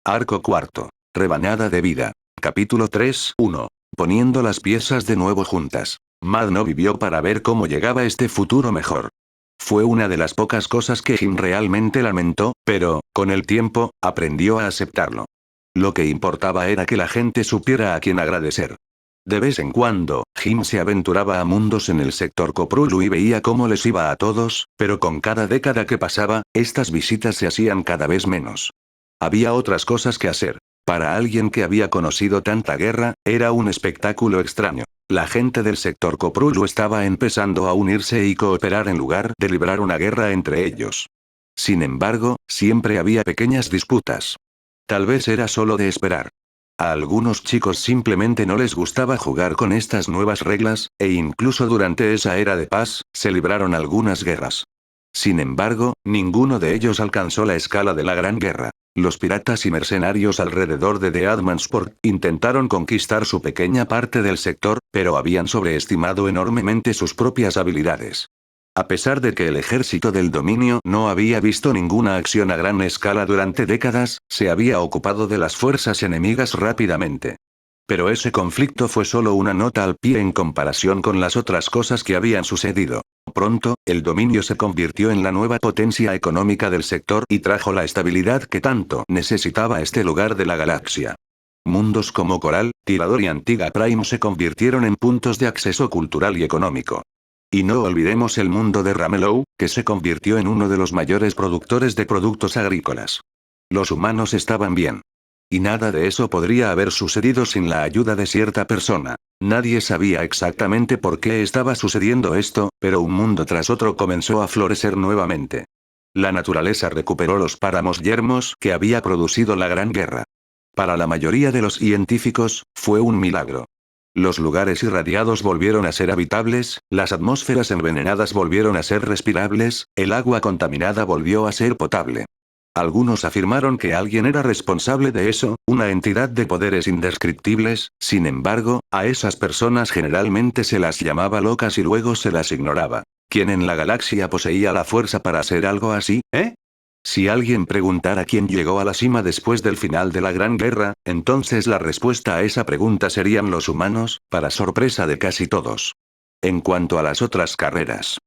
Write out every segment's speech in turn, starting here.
Arco cuarto. Rebanada de vida. Capítulo 3:1. Poniendo las piezas de nuevo juntas. Mad no vivió para ver cómo llegaba este futuro mejor. Fue una de las pocas cosas que Jim realmente lamentó, pero, con el tiempo, aprendió a aceptarlo. Lo que importaba era que la gente supiera a quién agradecer. De vez en cuando, Jim se aventuraba a mundos en el sector Coprulu y veía cómo les iba a todos, pero con cada década que pasaba, estas visitas se hacían cada vez menos. Había otras cosas que hacer. Para alguien que había conocido tanta guerra, era un espectáculo extraño. La gente del sector Coprulu estaba empezando a unirse y cooperar en lugar de librar una guerra entre ellos. Sin embargo, siempre había pequeñas disputas. Tal vez era solo de esperar. A algunos chicos simplemente no les gustaba jugar con estas nuevas reglas, e incluso durante esa era de paz, se libraron algunas guerras. Sin embargo, ninguno de ellos alcanzó la escala de la Gran Guerra. Los piratas y mercenarios alrededor de The Admansport intentaron conquistar su pequeña parte del sector, pero habían sobreestimado enormemente sus propias habilidades. A pesar de que el ejército del dominio no había visto ninguna acción a gran escala durante décadas, se había ocupado de las fuerzas enemigas rápidamente. Pero ese conflicto fue solo una nota al pie en comparación con las otras cosas que habían sucedido. Pronto, el dominio se convirtió en la nueva potencia económica del sector y trajo la estabilidad que tanto necesitaba este lugar de la galaxia. Mundos como Coral, Tirador y Antigua Prime se convirtieron en puntos de acceso cultural y económico. Y no olvidemos el mundo de Ramelow, que se convirtió en uno de los mayores productores de productos agrícolas. Los humanos estaban bien. Y nada de eso podría haber sucedido sin la ayuda de cierta persona. Nadie sabía exactamente por qué estaba sucediendo esto, pero un mundo tras otro comenzó a florecer nuevamente. La naturaleza recuperó los páramos yermos que había producido la Gran Guerra. Para la mayoría de los científicos, fue un milagro. Los lugares irradiados volvieron a ser habitables, las atmósferas envenenadas volvieron a ser respirables, el agua contaminada volvió a ser potable. Algunos afirmaron que alguien era responsable de eso, una entidad de poderes indescriptibles. Sin embargo, a esas personas generalmente se las llamaba locas y luego se las ignoraba. ¿Quién en la galaxia poseía la fuerza para hacer algo así, eh? Si alguien preguntara quién llegó a la cima después del final de la Gran Guerra, entonces la respuesta a esa pregunta serían los humanos, para sorpresa de casi todos. En cuanto a las otras carreras.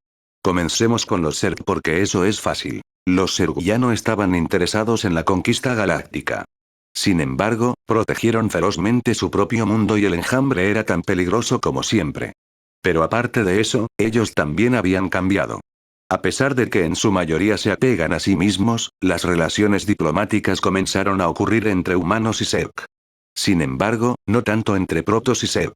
Comencemos con los Zerg porque eso es fácil. Los Zerg ya no estaban interesados en la conquista galáctica. Sin embargo, protegieron ferozmente su propio mundo y el enjambre era tan peligroso como siempre. Pero aparte de eso, ellos también habían cambiado. A pesar de que en su mayoría se apegan a sí mismos, las relaciones diplomáticas comenzaron a ocurrir entre humanos y Zerg. Sin embargo, no tanto entre Protoss y Zerg.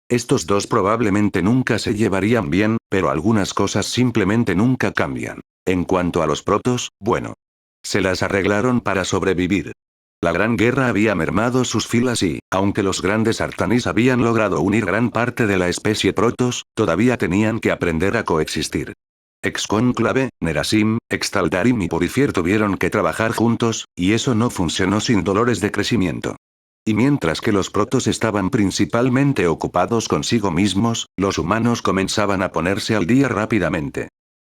Estos dos probablemente nunca se llevarían bien, pero algunas cosas simplemente nunca cambian. En cuanto a los Protoss, bueno. Se las arreglaron para sobrevivir. La Gran Guerra había mermado sus filas y, aunque los grandes Artanis habían logrado unir gran parte de la especie Protoss, todavía tenían que aprender a coexistir. Excónclave, Nerasim, Extaldarim y Purifier tuvieron que trabajar juntos, y eso no funcionó sin dolores de crecimiento. Y mientras que los protos estaban principalmente ocupados consigo mismos, los humanos comenzaban a ponerse al día rápidamente.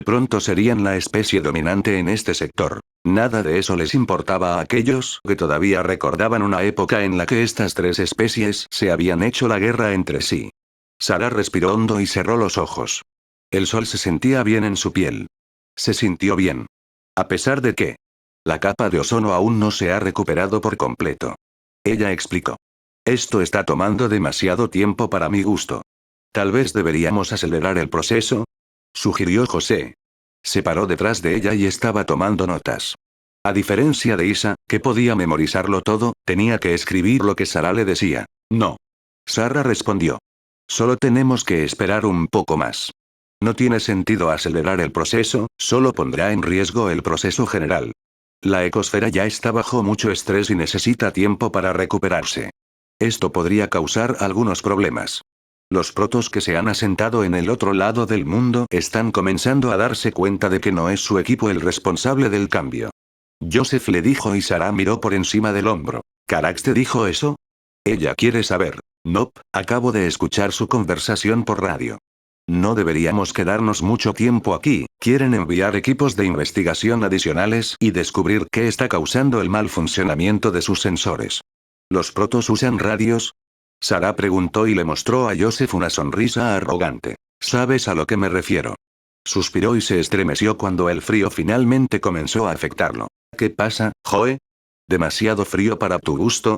Pronto serían la especie dominante en este sector. Nada de eso les importaba a aquellos que todavía recordaban una época en la que estas tres especies se habían hecho la guerra entre sí. Sarah respiró hondo y cerró los ojos. El sol se sentía bien en su piel. Se sintió bien. A pesar de que la capa de ozono aún no se ha recuperado por completo. Ella explicó. Esto está tomando demasiado tiempo para mi gusto. Tal vez deberíamos acelerar el proceso, sugirió José. Se paró detrás de ella y estaba tomando notas. A diferencia de Isa, que podía memorizarlo todo, tenía que escribir lo que Sarah le decía. No. Sarah respondió. Solo tenemos que esperar un poco más. No tiene sentido acelerar el proceso, solo pondrá en riesgo el proceso general. La ecosfera ya está bajo mucho estrés y necesita tiempo para recuperarse. Esto podría causar algunos problemas. Los protos que se han asentado en el otro lado del mundo están comenzando a darse cuenta de que no es su equipo el responsable del cambio. Joseph le dijo y Sarah miró por encima del hombro. ¿Carax te dijo eso? Ella quiere saber. Nope, acabo de escuchar su conversación por radio. No deberíamos quedarnos mucho tiempo aquí, quieren enviar equipos de investigación adicionales y descubrir qué está causando el mal funcionamiento de sus sensores. ¿Los protos usan radios? Sarah preguntó y le mostró a Joseph una sonrisa arrogante. ¿Sabes a lo que me refiero? Suspiró y se estremeció cuando el frío finalmente comenzó a afectarlo. ¿Qué pasa, Joe? ¿Demasiado frío para tu gusto?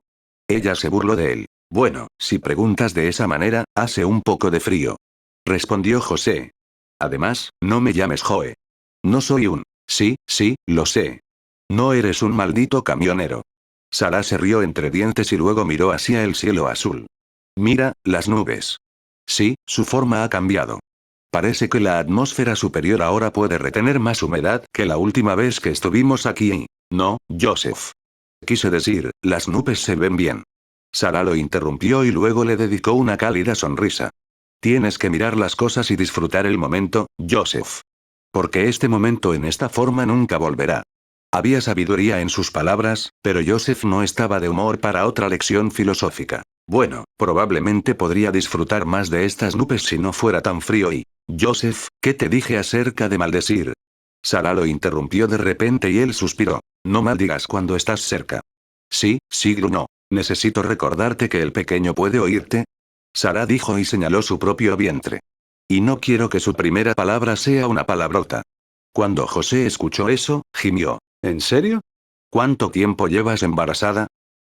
Ella se burló de él. Bueno, si preguntas de esa manera, hace un poco de frío. Respondió José. Además, no me llames Joe. No soy un... Sí, lo sé. No eres un maldito camionero. Sarah se rió entre dientes y luego miró hacia el cielo azul. Mira, las nubes. Sí, su forma ha cambiado. Parece que la atmósfera superior ahora puede retener más humedad que la última vez que estuvimos aquí. No, Joseph. Quise decir, las nubes se ven bien. Sarah lo interrumpió y luego le dedicó una cálida sonrisa. Tienes que mirar las cosas y disfrutar el momento, Joseph. Porque este momento en esta forma nunca volverá. Había sabiduría en sus palabras, pero Joseph no estaba de humor para otra lección filosófica. Bueno, probablemente podría disfrutar más de estas nubes si no fuera tan frío y... Joseph, ¿qué te dije acerca de maldecir? Sarah lo interrumpió de repente y él suspiró. No maldigas cuando estás cerca. Sí, no. Necesito recordarte que el pequeño puede oírte. Sarah dijo y señaló su propio vientre. Y no quiero que su primera palabra sea una palabrota. Cuando José escuchó eso, gimió. ¿En serio? ¿Cuánto tiempo llevas embarazada?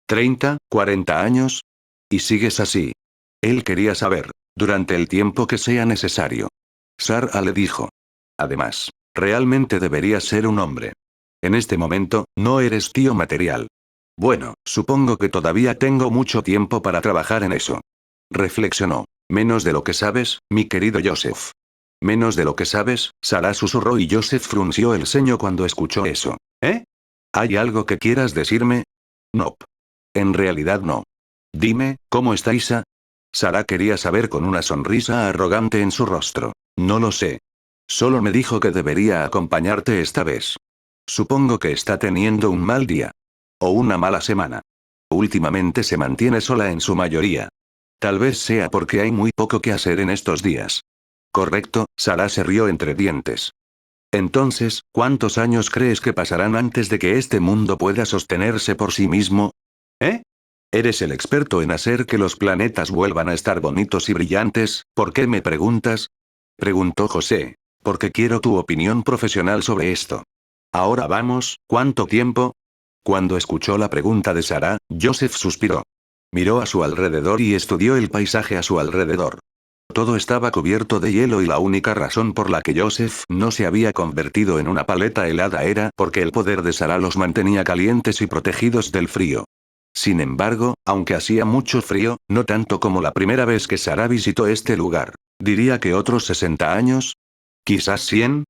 ¿30, 40 años? ¿Y sigues así? Él quería saber, durante el tiempo que sea necesario. Sarah le dijo. Además, realmente deberías ser un hombre. En este momento, no eres tío material. Bueno, supongo que todavía tengo mucho tiempo para trabajar en eso. Reflexionó. Menos de lo que sabes, mi querido Joseph. Menos de lo que sabes, Sarah susurró y Joseph frunció el ceño cuando escuchó eso. ¿Eh? ¿Hay algo que quieras decirme? No. En realidad no. Dime, ¿cómo está Isa? Sarah quería saber con una sonrisa arrogante en su rostro. No lo sé. Solo me dijo que debería acompañarte esta vez. Supongo que está teniendo un mal día. O una mala semana. Últimamente se mantiene sola en su mayoría. Tal vez sea porque hay muy poco que hacer en estos días. Correcto, Sarah se rió entre dientes. Entonces, ¿cuántos años crees que pasarán antes de que este mundo pueda sostenerse por sí mismo? ¿Eh? Eres el experto en hacer que los planetas vuelvan a estar bonitos y brillantes, ¿por qué me preguntas? Preguntó José. Porque quiero tu opinión profesional sobre esto. Ahora vamos, ¿cuánto tiempo? Cuando escuchó la pregunta de Sarah, Joseph suspiró. Miró a su alrededor y estudió el paisaje a su alrededor. Todo estaba cubierto de hielo y la única razón por la que Joseph no se había convertido en una paleta helada era porque el poder de Sarah los mantenía calientes y protegidos del frío. Sin embargo, aunque hacía mucho frío, no tanto como la primera vez que Sarah visitó este lugar. Diría que otros 60 años. Quizás 100.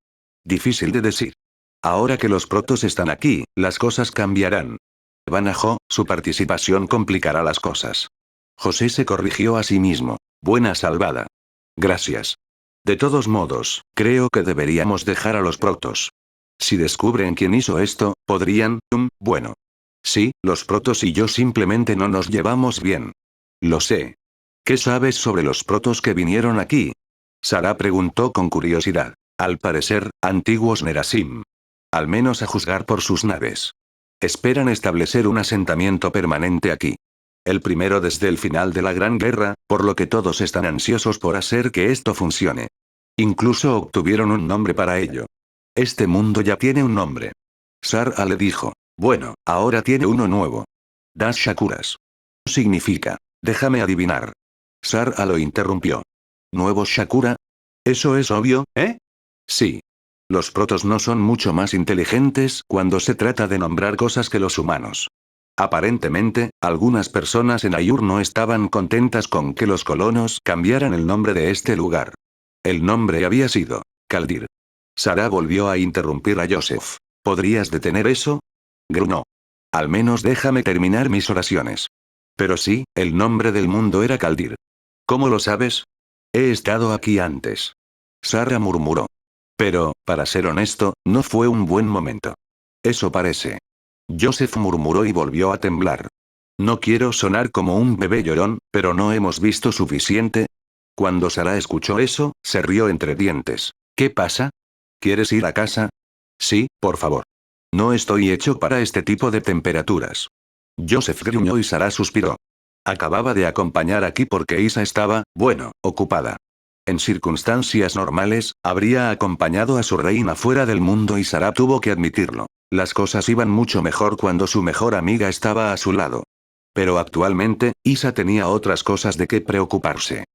Difícil de decir. Ahora que los protos están aquí, las cosas cambiarán. Banajo, su participación complicará las cosas. José se corrigió a sí mismo. Buena salvada. Gracias. De todos modos, creo que deberíamos dejar a los protos. Si descubren quién hizo esto, podrían, bueno. Sí, los protos y yo simplemente no nos llevamos bien. Lo sé. ¿Qué sabes sobre los protos que vinieron aquí? Sarah preguntó con curiosidad. Al parecer, antiguos Nerasim. Al menos a juzgar por sus naves. Esperan establecer un asentamiento permanente aquí. El primero desde el final de la Gran Guerra, por lo que todos están ansiosos por hacer que esto funcione. Incluso obtuvieron un nombre para ello. Este mundo ya tiene un nombre. Sarah le dijo. Bueno, ahora tiene uno nuevo. Das Shakuras. Significa. Déjame adivinar. Sarah lo interrumpió. ¿Nuevo Shakura? Eso es obvio, ¿eh? Sí. Los protos no son mucho más inteligentes cuando se trata de nombrar cosas que los humanos. Aparentemente, algunas personas en Ayur no estaban contentas con que los colonos cambiaran el nombre de este lugar. El nombre había sido Kaldir. Sarah volvió a interrumpir a Joseph. ¿Podrías detener eso? Gruñó. Al menos déjame terminar mis oraciones. Pero sí, el nombre del mundo era Kaldir. ¿Cómo lo sabes? He estado aquí antes. Sarah murmuró. Pero, para ser honesto, no fue un buen momento. Eso parece. Joseph murmuró y volvió a temblar. No quiero sonar como un bebé llorón, pero no hemos visto suficiente. Cuando Sara escuchó eso, se rió entre dientes. ¿Qué pasa? ¿Quieres ir a casa? Sí, por favor. No estoy hecho para este tipo de temperaturas. Joseph gruñó y Sara suspiró. Acababa de acompañar aquí porque Isa estaba, bueno, ocupada. En circunstancias normales, habría acompañado a su reina fuera del mundo y Sara tuvo que admitirlo. Las cosas iban mucho mejor cuando su mejor amiga estaba a su lado. Pero actualmente, Isa tenía otras cosas de qué preocuparse.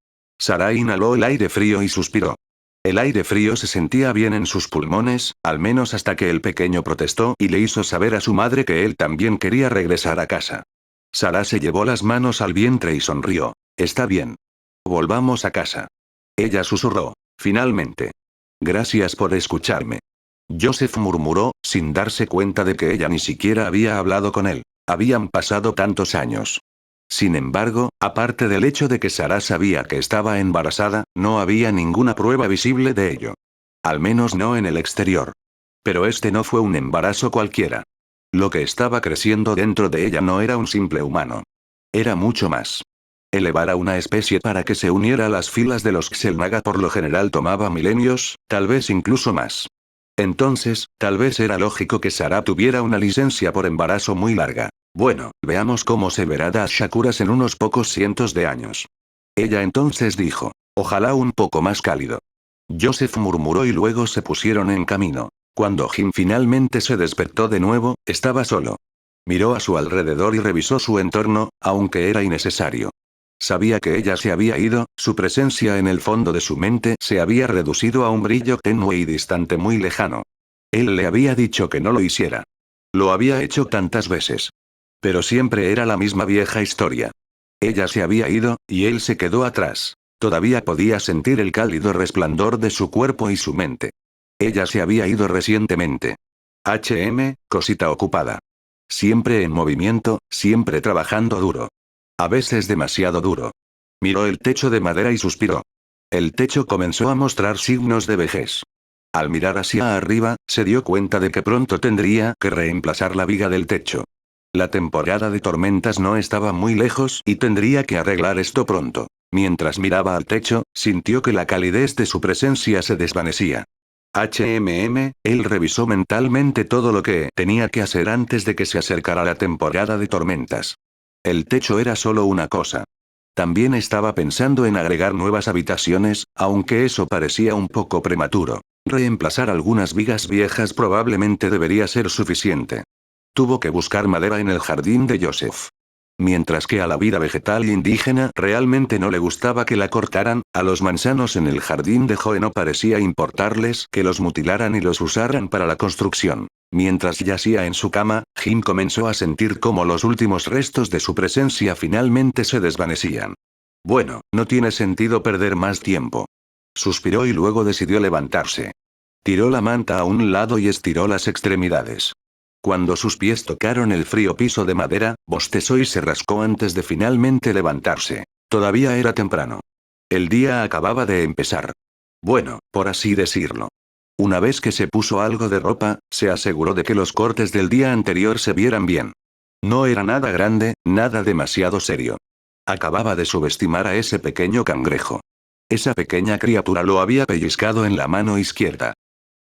Sara inhaló el aire frío y suspiró. El aire frío se sentía bien en sus pulmones, al menos hasta que el pequeño protestó y le hizo saber a su madre que él también quería regresar a casa. Sara se llevó las manos al vientre y sonrió. Está bien. Volvamos a casa. Ella susurró. Finalmente. Gracias por escucharme. Joseph murmuró, sin darse cuenta de que ella ni siquiera había hablado con él. Habían pasado tantos años. Sin embargo, aparte del hecho de que Sara sabía que estaba embarazada, no había ninguna prueba visible de ello. Al menos no en el exterior. Pero este no fue un embarazo cualquiera. Lo que estaba creciendo dentro de ella no era un simple humano. Era mucho más. Elevar a una especie para que se uniera a las filas de los Xel'Naga por lo general tomaba milenios, tal vez incluso más. Entonces, tal vez era lógico que Sara tuviera una licencia por embarazo muy larga. Bueno, veamos cómo se verá Dash Shakuras en unos pocos cientos de años. Ella entonces dijo. Ojalá un poco más cálido. Joseph murmuró y luego se pusieron en camino. Cuando Jim finalmente se despertó de nuevo, estaba solo. Miró a su alrededor y revisó su entorno, aunque era innecesario. Sabía que ella se había ido, su presencia en el fondo de su mente se había reducido a un brillo tenue y distante muy lejano. Él le había dicho que no lo hiciera. Lo había hecho tantas veces. Pero siempre era la misma vieja historia. Ella se había ido, y él se quedó atrás. Todavía podía sentir el cálido resplandor de su cuerpo y su mente. Ella se había ido recientemente. Cosita ocupada. Siempre en movimiento, siempre trabajando duro. A veces demasiado duro. Miró el techo de madera y suspiró. El techo comenzó a mostrar signos de vejez. Al mirar hacia arriba, se dio cuenta de que pronto tendría que reemplazar la viga del techo. La temporada de tormentas no estaba muy lejos y tendría que arreglar esto pronto. Mientras miraba al techo, sintió que la calidez de su presencia se desvanecía. Él revisó mentalmente todo lo que tenía que hacer antes de que se acercara la temporada de tormentas. El techo era solo una cosa. También estaba pensando en agregar nuevas habitaciones, aunque eso parecía un poco prematuro. Reemplazar algunas vigas viejas probablemente debería ser suficiente. Tuvo que buscar madera en el jardín de Joseph. Mientras que a la vida vegetal indígena realmente no le gustaba que la cortaran, a los manzanos en el jardín de Joe no parecía importarles que los mutilaran y los usaran para la construcción. Mientras yacía en su cama, Jim comenzó a sentir cómo los últimos restos de su presencia finalmente se desvanecían. Bueno, no tiene sentido perder más tiempo. Suspiró y luego decidió levantarse. Tiró la manta a un lado y estiró las extremidades. Cuando sus pies tocaron el frío piso de madera, bostezó y se rascó antes de finalmente levantarse. Todavía era temprano. El día acababa de empezar. Bueno, por así decirlo. Una vez que se puso algo de ropa, se aseguró de que los cortes del día anterior se vieran bien. No era nada grande, nada demasiado serio. Acababa de subestimar a ese pequeño cangrejo. Esa pequeña criatura lo había pellizcado en la mano izquierda.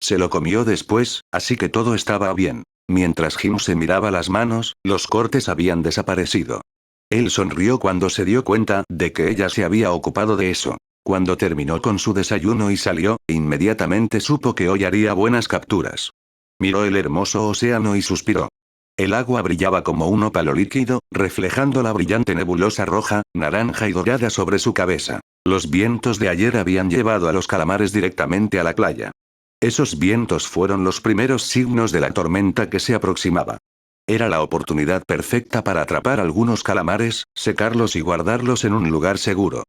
Se lo comió después, así que todo estaba bien. Mientras Jim se miraba las manos, los cortes habían desaparecido. Él sonrió cuando se dio cuenta de que ella se había ocupado de eso. Cuando terminó con su desayuno y salió, inmediatamente supo que hoy haría buenas capturas. Miró el hermoso océano y suspiró. El agua brillaba como un ópalo líquido, reflejando la brillante nebulosa roja, naranja y dorada sobre su cabeza. Los vientos de ayer habían llevado a los calamares directamente a la playa. Esos vientos fueron los primeros signos de la tormenta que se aproximaba. Era la oportunidad perfecta para atrapar algunos calamares, secarlos y guardarlos en un lugar seguro.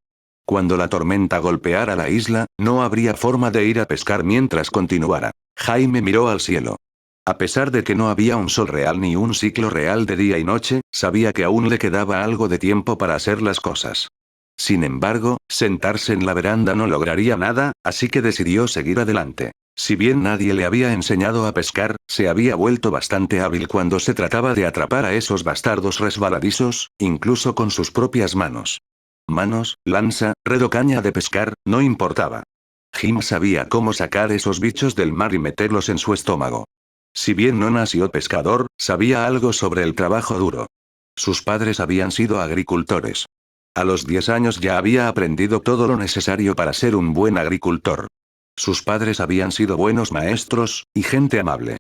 Cuando la tormenta golpeara la isla, no habría forma de ir a pescar mientras continuara. Jaime miró al cielo. A pesar de que no había un sol real ni un ciclo real de día y noche, sabía que aún le quedaba algo de tiempo para hacer las cosas. Sin embargo, sentarse en la veranda no lograría nada, así que decidió seguir adelante. Si bien nadie le había enseñado a pescar, se había vuelto bastante hábil cuando se trataba de atrapar a esos bastardos resbaladizos, incluso con sus propias manos. Manos, lanza, red o caña de pescar, no importaba. Jim sabía cómo sacar esos bichos del mar y meterlos en su estómago. Si bien no nació pescador, sabía algo sobre el trabajo duro. Sus padres habían sido agricultores. A los 10 años ya había aprendido todo lo necesario para ser un buen agricultor. Sus padres habían sido buenos maestros, y gente amable.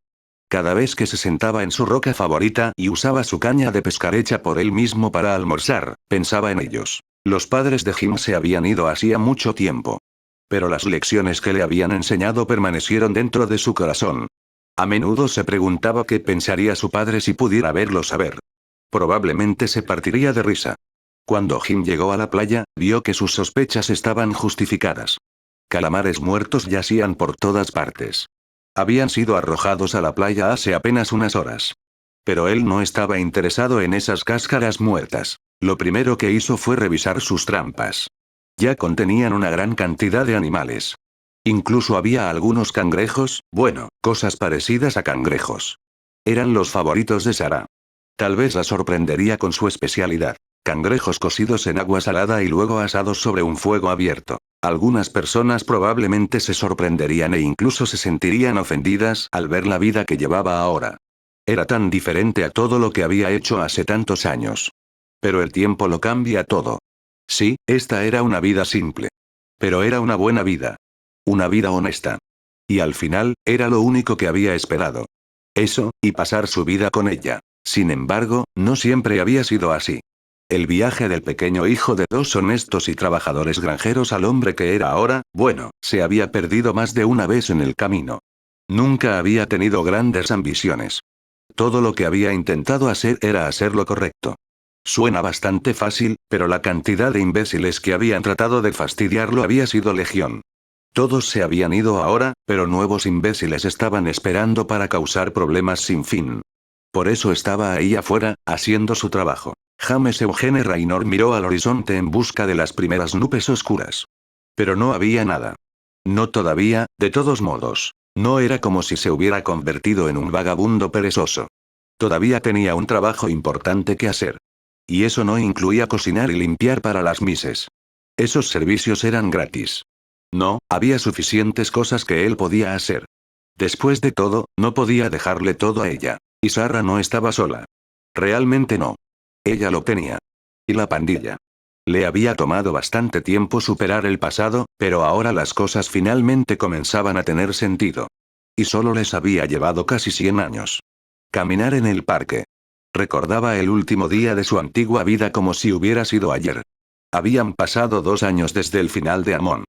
Cada vez que se sentaba en su roca favorita y usaba su caña de pescar hecha por él mismo para almorzar, pensaba en ellos. Los padres de Jim se habían ido hacía mucho tiempo. Pero las lecciones que le habían enseñado permanecieron dentro de su corazón. A menudo se preguntaba qué pensaría su padre si pudiera verlo saber. Probablemente se partiría de risa. Cuando Jim llegó a la playa, vio que sus sospechas estaban justificadas. Calamares muertos yacían por todas partes. Habían sido arrojados a la playa hace apenas unas horas. Pero él no estaba interesado en esas cáscaras muertas. Lo primero que hizo fue revisar sus trampas. Ya contenían una gran cantidad de animales. Incluso había algunos cangrejos, bueno, cosas parecidas a cangrejos. Eran los favoritos de Sarah. Tal vez la sorprendería con su especialidad. Cangrejos cocidos en agua salada y luego asados sobre un fuego abierto. Algunas personas probablemente se sorprenderían e incluso se sentirían ofendidas al ver la vida que llevaba ahora. Era tan diferente a todo lo que había hecho hace tantos años. Pero el tiempo lo cambia todo. Sí, esta era una vida simple. Pero era una buena vida. Una vida honesta. Y al final, era lo único que había esperado. Eso, y pasar su vida con ella. Sin embargo, no siempre había sido así. El viaje del pequeño hijo de dos honestos y trabajadores granjeros al hombre que era ahora, bueno, se había perdido más de una vez en el camino. Nunca había tenido grandes ambiciones. Todo lo que había intentado hacer era hacer lo correcto. Suena bastante fácil, pero la cantidad de imbéciles que habían tratado de fastidiarlo había sido legión. Todos se habían ido ahora, pero nuevos imbéciles estaban esperando para causar problemas sin fin. Por eso estaba ahí afuera, haciendo su trabajo. James Eugene Raynor miró al horizonte en busca de las primeras nubes oscuras. Pero no había nada. No todavía, de todos modos. No era como si se hubiera convertido en un vagabundo perezoso. Todavía tenía un trabajo importante que hacer. Y eso no incluía cocinar y limpiar para las mises. Esos servicios eran gratis. No, había suficientes cosas que él podía hacer. Después de todo, no podía dejarle todo a ella. Y Sarah no estaba sola. Realmente no. Ella lo tenía. Y la pandilla. Le había tomado bastante tiempo superar el pasado, pero ahora las cosas finalmente comenzaban a tener sentido. Y solo les había llevado casi 100 años. Caminar en el parque. Recordaba el último día de su antigua vida como si hubiera sido ayer. Habían pasado 2 años desde el final de Amon.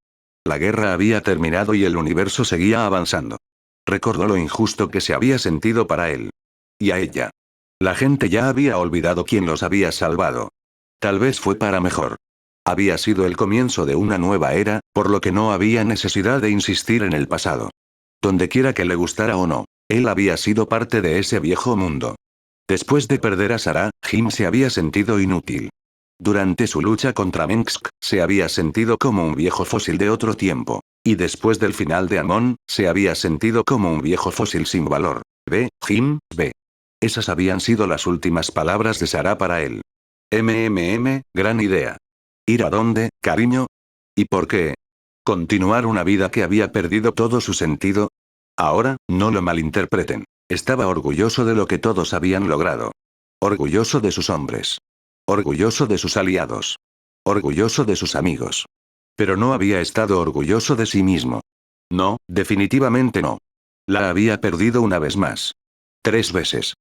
La guerra había terminado y el universo seguía avanzando. Recordó lo injusto que se había sentido para él. Y a ella. La gente ya había olvidado quién los había salvado. Tal vez fue para mejor. Había sido el comienzo de una nueva era, por lo que no había necesidad de insistir en el pasado. Dondequiera que le gustara o no, él había sido parte de ese viejo mundo. Después de perder a Sarah, Jim se había sentido inútil. Durante su lucha contra Mengsk, se había sentido como un viejo fósil de otro tiempo. Y después del final de Amon, se había sentido como un viejo fósil sin valor. Ve, Jim, ve. Esas habían sido las últimas palabras de Sarah para él. Gran idea. ¿Ir a dónde, cariño? ¿Y por qué? ¿Continuar una vida que había perdido todo su sentido? Ahora, no lo malinterpreten. Estaba orgulloso de lo que todos habían logrado. Orgulloso de sus hombres. Orgulloso de sus aliados. Orgulloso de sus amigos. Pero no había estado orgulloso de sí mismo. No, definitivamente no. La había perdido una vez más. 3 veces.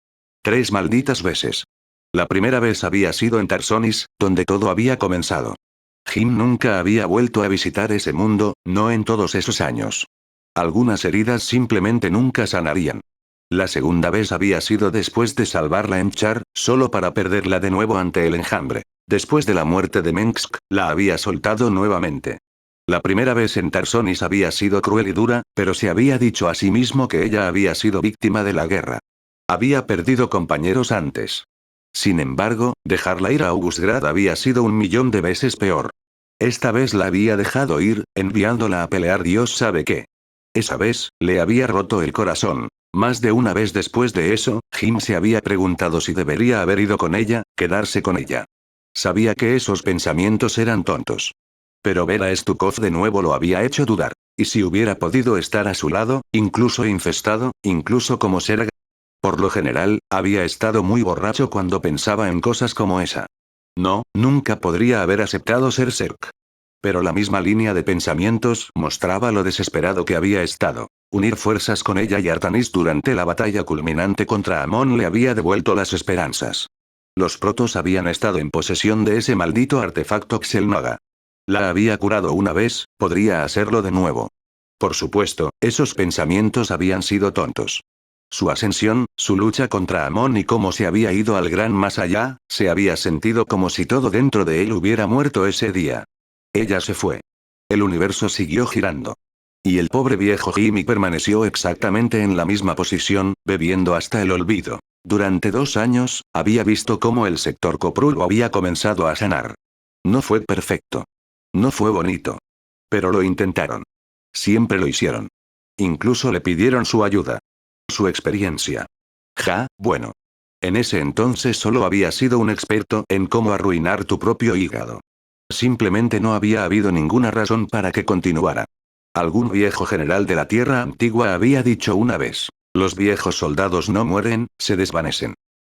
3 malditas veces. La primera vez había sido en Tarsonis, donde todo había comenzado. Jim nunca había vuelto a visitar ese mundo, no en todos esos años. Algunas heridas simplemente nunca sanarían. La segunda vez había sido después de salvarla en Char, solo para perderla de nuevo ante el enjambre. Después de la muerte de Mengsk, la había soltado nuevamente. La primera vez en Tarsonis había sido cruel y dura, pero se había dicho a sí mismo que ella había sido víctima de la guerra. Había perdido compañeros antes. Sin embargo, dejarla ir a Augustgrad había sido 1.000.000 de veces peor. Esta vez la había dejado ir, enviándola a pelear Dios sabe qué. Esa vez, le había roto el corazón. Más de una vez después de eso, Jim se había preguntado si debería haber ido con ella, quedarse con ella. Sabía que esos pensamientos eran tontos. Pero ver a Stukov de nuevo lo había hecho dudar. ¿Y si hubiera podido estar a su lado, incluso infestado, incluso como Serg? Por lo general, había estado muy borracho cuando pensaba en cosas como esa. No, nunca podría haber aceptado ser Serg. Pero la misma línea de pensamientos mostraba lo desesperado que había estado. Unir fuerzas con ella y Artanis durante la batalla culminante contra Amon le había devuelto las esperanzas. Los protos habían estado en posesión de ese maldito artefacto Xel'Naga. La había curado una vez, podría hacerlo de nuevo. Por supuesto, esos pensamientos habían sido tontos. Su ascensión, su lucha contra Amon y cómo se había ido al gran más allá, se había sentido como si todo dentro de él hubiera muerto ese día. Ella se fue. El universo siguió girando. Y el pobre viejo Jimmy permaneció exactamente en la misma posición, bebiendo hasta el olvido. Durante 2 años, había visto cómo el sector Coprulo había comenzado a sanar. No fue perfecto. No fue bonito. Pero lo intentaron. Siempre lo hicieron. Incluso le pidieron su ayuda. Su experiencia. Bueno. En ese entonces solo había sido un experto en cómo arruinar tu propio hígado. Simplemente no había habido ninguna razón para que continuara. Algún viejo general de la Tierra Antigua había dicho una vez, los viejos soldados no mueren, se desvanecen.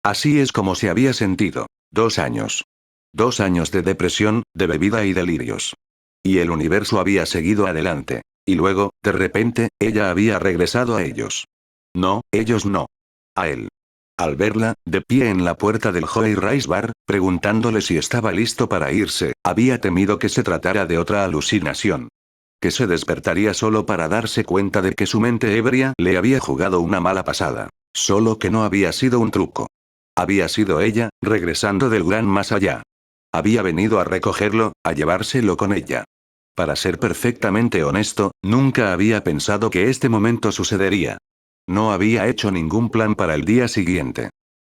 Así es como se había sentido. 2 años. 2 años de depresión, de bebida y delirios. Y el universo había seguido adelante. Y luego, de repente, ella había regresado a ellos. No, ellos no. A él. Al verla, de pie en la puerta del Joy Rice Bar, preguntándole si estaba listo para irse, había temido que se tratara de otra alucinación. Que se despertaría solo para darse cuenta de que su mente ebria le había jugado una mala pasada. Solo que no había sido un truco. Había sido ella, regresando del gran más allá. Había venido a recogerlo, a llevárselo con ella. Para ser perfectamente honesto, nunca había pensado que este momento sucedería. No había hecho ningún plan para el día siguiente.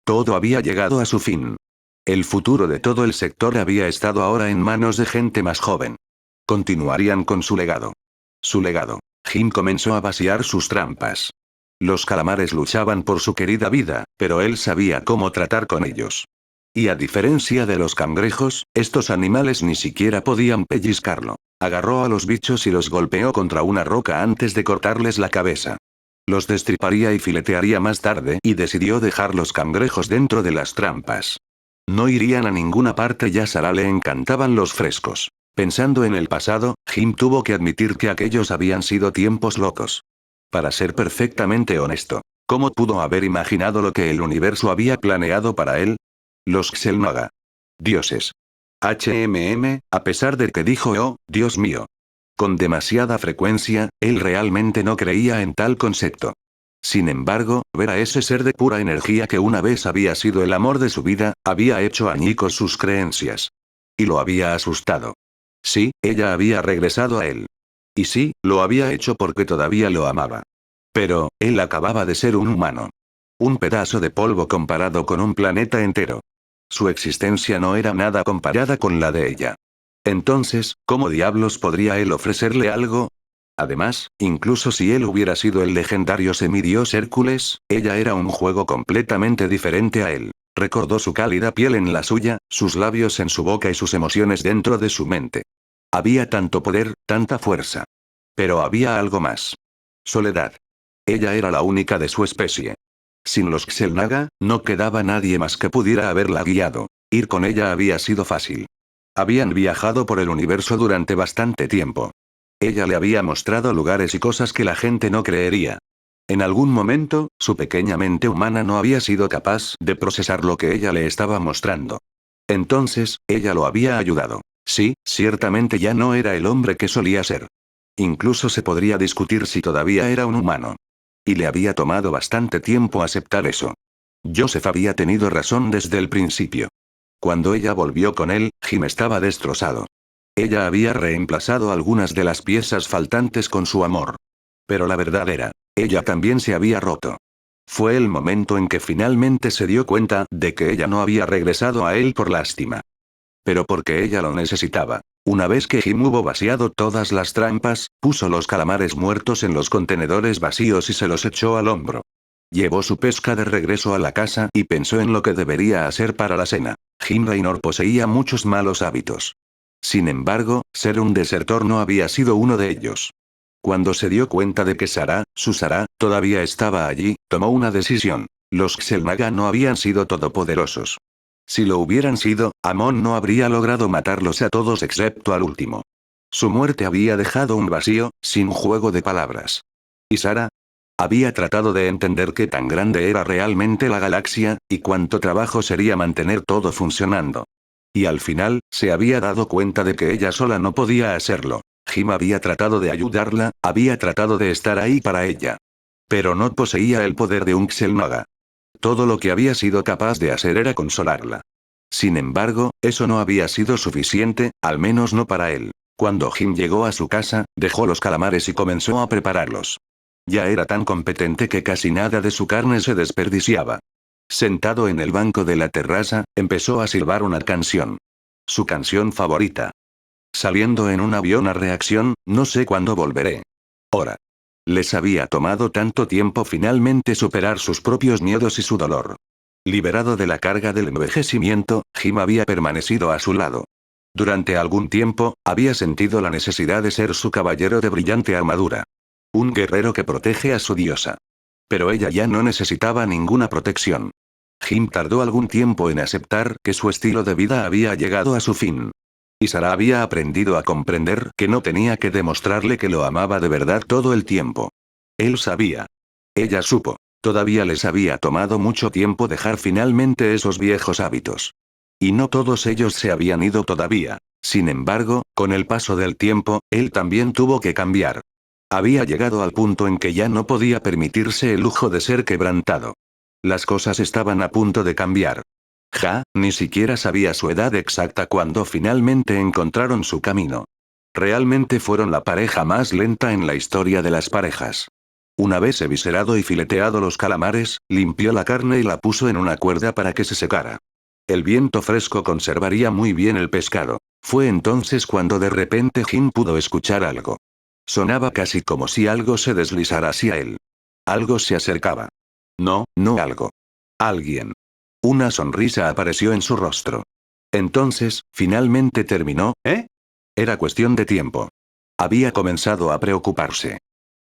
Todo había llegado a su fin. El futuro de todo el sector había estado ahora en manos de gente más joven. Continuarían con su legado. Su legado. Jim comenzó a vaciar sus trampas. Los calamares luchaban por su querida vida, pero él sabía cómo tratar con ellos. Y a diferencia de los cangrejos, estos animales ni siquiera podían pellizcarlo. Agarró a los bichos y los golpeó contra una roca antes de cortarles la cabeza. Los destriparía y filetearía más tarde y decidió dejar los cangrejos dentro de las trampas. No irían a ninguna parte y a Sarah le encantaban los frescos. Pensando en el pasado, Jim tuvo que admitir que aquellos habían sido tiempos locos. Para ser perfectamente honesto, ¿cómo pudo haber imaginado lo que el universo había planeado para él? Los Xel'Naga. Dioses. A pesar de que dijo oh, Dios mío. Con demasiada frecuencia, él realmente no creía en tal concepto. Sin embargo, ver a ese ser de pura energía que una vez había sido el amor de su vida, había hecho añicos sus creencias. Y lo había asustado. Sí, ella había regresado a él. Y sí, lo había hecho porque todavía lo amaba. Pero, él acababa de ser un humano. Un pedazo de polvo comparado con un planeta entero. Su existencia no era nada comparada con la de ella. Entonces, ¿cómo diablos podría él ofrecerle algo? Además, incluso si él hubiera sido el legendario semidios Hércules, ella era un juego completamente diferente a él. Recordó su cálida piel en la suya, sus labios en su boca y sus emociones dentro de su mente. Había tanto poder, tanta fuerza. Pero había algo más. Soledad. Ella era la única de su especie. Sin los Xel'Naga, no quedaba nadie más que pudiera haberla guiado. Ir con ella había sido fácil. Habían viajado por el universo durante bastante tiempo. Ella le había mostrado lugares y cosas que la gente no creería. En algún momento, su pequeña mente humana no había sido capaz de procesar lo que ella le estaba mostrando. Entonces, ella lo había ayudado. Sí, ciertamente ya no era el hombre que solía ser. Incluso se podría discutir si todavía era un humano. Y le había tomado bastante tiempo aceptar eso. Joseph había tenido razón desde el principio. Cuando ella volvió con él, Jim estaba destrozado. Ella había reemplazado algunas de las piezas faltantes con su amor. Pero la verdad era, ella también se había roto. Fue el momento en que finalmente se dio cuenta de que ella no había regresado a él por lástima. Pero porque ella lo necesitaba. Una vez que Jim hubo vaciado todas las trampas, puso los calamares muertos en los contenedores vacíos y se los echó al hombro. Llevó su pesca de regreso a la casa y pensó en lo que debería hacer para la cena. Jim Raynor poseía muchos malos hábitos. Sin embargo, ser un desertor no había sido uno de ellos. Cuando se dio cuenta de que su Sarah, todavía estaba allí, tomó una decisión. Los Xel'Naga no habían sido todopoderosos. Si lo hubieran sido, Amon no habría logrado matarlos a todos excepto al último. Su muerte había dejado un vacío, sin juego de palabras. ¿Y Sarah? Había tratado de entender qué tan grande era realmente la galaxia, y cuánto trabajo sería mantener todo funcionando. Y al final, se había dado cuenta de que ella sola no podía hacerlo. Jim había tratado de ayudarla, había tratado de estar ahí para ella. Pero no poseía el poder de un Xel'Naga. Todo lo que había sido capaz de hacer era consolarla. Sin embargo, eso no había sido suficiente, al menos no para él. Cuando Jim llegó a su casa, dejó los calamares y comenzó a prepararlos. Ya era tan competente que casi nada de su carne se desperdiciaba. Sentado en el banco de la terraza, empezó a silbar una canción. Su canción favorita. Saliendo en un avión a reacción, no sé cuándo volveré. Ahora. Les había tomado tanto tiempo finalmente superar sus propios miedos y su dolor. Liberado de la carga del envejecimiento, Jim había permanecido a su lado. Durante algún tiempo, había sentido la necesidad de ser su caballero de brillante armadura. Un guerrero que protege a su diosa. Pero ella ya no necesitaba ninguna protección. Jim tardó algún tiempo en aceptar que su estilo de vida había llegado a su fin. Y Sarah había aprendido a comprender que no tenía que demostrarle que lo amaba de verdad todo el tiempo. Él sabía. Ella supo. Todavía les había tomado mucho tiempo dejar finalmente esos viejos hábitos. Y no todos ellos se habían ido todavía. Sin embargo, con el paso del tiempo, él también tuvo que cambiar. Había llegado al punto en que ya no podía permitirse el lujo de ser quebrantado. Las cosas estaban a punto de cambiar. Ni siquiera sabía su edad exacta cuando finalmente encontraron su camino. Realmente fueron la pareja más lenta en la historia de las parejas. Una vez eviscerado y fileteado los calamares, limpió la carne y la puso en una cuerda para que se secara. El viento fresco conservaría muy bien el pescado. Fue entonces cuando de repente Jim pudo escuchar algo. Sonaba casi como si algo se deslizara hacia él. Algo se acercaba. No algo. Alguien. Una sonrisa apareció en su rostro. Entonces, finalmente terminó, ¿eh? Era cuestión de tiempo. Había comenzado a preocuparse.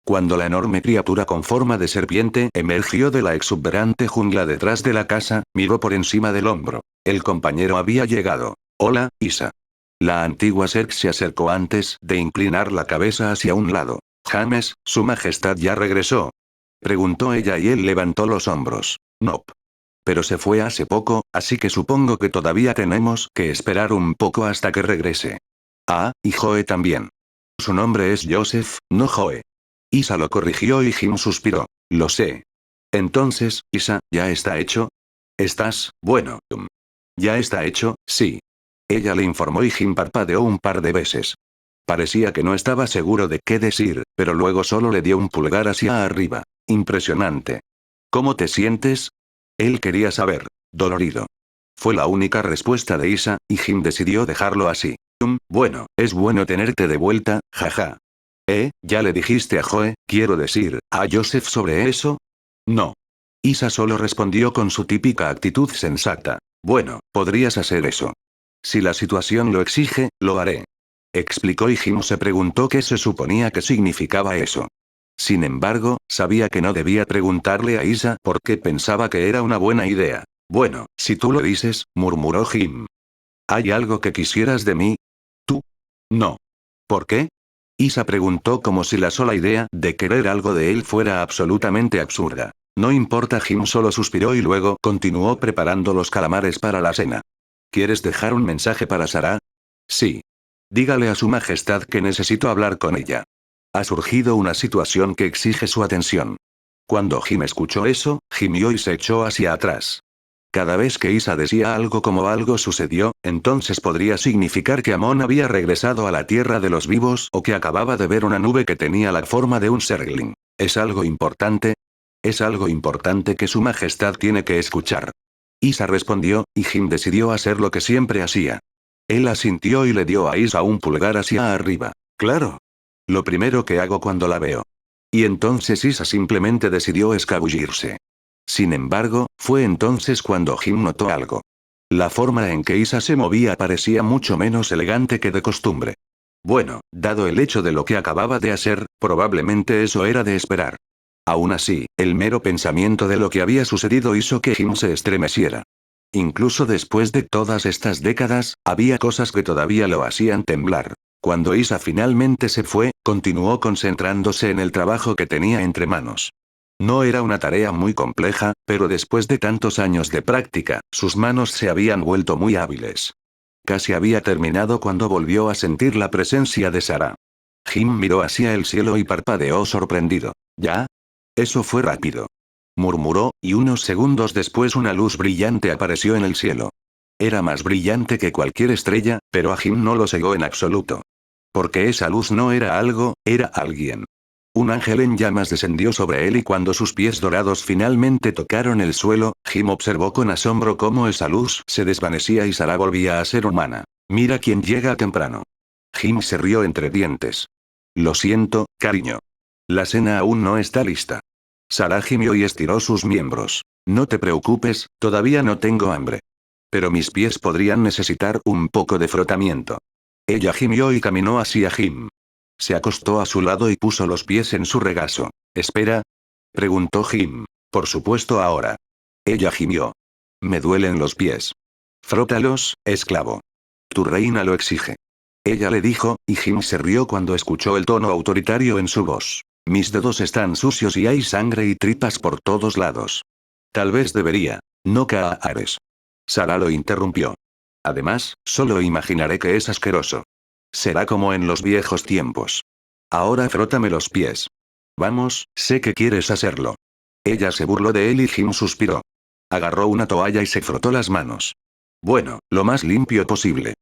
Cuando la enorme criatura con forma de serpiente emergió de la exuberante jungla detrás de la casa, miró por encima del hombro. El compañero había llegado. Hola, Isa. La antigua Zerg se acercó antes de inclinar la cabeza hacia un lado. James, su majestad ya regresó. Preguntó ella y él levantó los hombros. Nope. Pero se fue hace poco, así que supongo que todavía tenemos que esperar un poco hasta que regrese. Ah, y Joe también. Su nombre es Joseph, no Joe. Isa lo corrigió y Jim suspiró. Lo sé. Entonces, Isa, ¿ya está hecho? Bueno. ¿Ya está hecho? Sí. Ella le informó y Jim parpadeó un par de veces. Parecía que no estaba seguro de qué decir, pero luego solo le dio un pulgar hacia arriba. Impresionante. ¿Cómo te sientes? Él quería saber. Dolorido. Fue la única respuesta de Isa, y Jim decidió dejarlo así. Bueno, es bueno tenerte de vuelta, jaja. ¿Ya le dijiste a Joe, quiero decir, a Joseph sobre eso? No. Isa solo respondió con su típica actitud sensata. Bueno, podrías hacer eso. Si la situación lo exige, lo haré. Explicó y Jim se preguntó qué se suponía que significaba eso. Sin embargo, sabía que no debía preguntarle a Isa porque pensaba que era una buena idea. Bueno, si tú lo dices, murmuró Jim. ¿Hay algo que quisieras de mí? ¿Tú? No. ¿Por qué? Isa preguntó como si la sola idea de querer algo de él fuera absolutamente absurda. No importa, Jim solo suspiró y luego continuó preparando los calamares para la cena. ¿Quieres dejar un mensaje para Sarah? Sí. Dígale a su majestad que necesito hablar con ella. Ha surgido una situación que exige su atención. Cuando Jim escuchó eso, gimió y se echó hacia atrás. Cada vez que Isa decía algo como algo sucedió, entonces podría significar que Amon había regresado a la tierra de los vivos o que acababa de ver una nube que tenía la forma de un Zergling. ¿Es algo importante? Es algo importante que su majestad tiene que escuchar. Isa respondió, y Jim decidió hacer lo que siempre hacía. Él asintió y le dio a Isa un pulgar hacia arriba. Claro. Lo primero que hago cuando la veo. Y entonces Isa simplemente decidió escabullirse. Sin embargo, fue entonces cuando Jim notó algo. La forma en que Isa se movía parecía mucho menos elegante que de costumbre. Bueno, dado el hecho de lo que acababa de hacer, probablemente eso era de esperar. Aún así, el mero pensamiento de lo que había sucedido hizo que Jim se estremeciera. Incluso después de todas estas décadas, había cosas que todavía lo hacían temblar. Cuando Isa finalmente se fue, continuó concentrándose en el trabajo que tenía entre manos. No era una tarea muy compleja, pero después de tantos años de práctica, sus manos se habían vuelto muy hábiles. Casi había terminado cuando volvió a sentir la presencia de Sarah. Jim miró hacia el cielo y parpadeó sorprendido. ¿Ya? Eso fue rápido. Murmuró, y unos segundos después una luz brillante apareció en el cielo. Era más brillante que cualquier estrella, pero a Jim no lo cegó en absoluto. Porque esa luz no era algo, era alguien. Un ángel en llamas descendió sobre él y cuando sus pies dorados finalmente tocaron el suelo, Jim observó con asombro cómo esa luz se desvanecía y Sarah volvía a ser humana. Mira quién llega temprano. Jim se rió entre dientes. Lo siento, cariño. La cena aún no está lista. Sarah gimió y estiró sus miembros. No te preocupes, todavía no tengo hambre. Pero mis pies podrían necesitar un poco de frotamiento. Ella gimió y caminó hacia Jim. Se acostó a su lado y puso los pies en su regazo. ¿Espera? Preguntó Jim. Por supuesto ahora. Ella gimió. Me duelen los pies. Frótalos, esclavo. Tu reina lo exige. Ella le dijo, y Jim se rió cuando escuchó el tono autoritario en su voz. Mis dedos están sucios y hay sangre y tripas por todos lados. Tal vez debería. No Kaares. Sarah lo interrumpió. Además, solo imaginaré que es asqueroso. Será como en los viejos tiempos. Ahora frótame los pies. Vamos, sé que quieres hacerlo. Ella se burló de él y Jim suspiró. Agarró una toalla y se frotó las manos. Bueno, lo más limpio posible.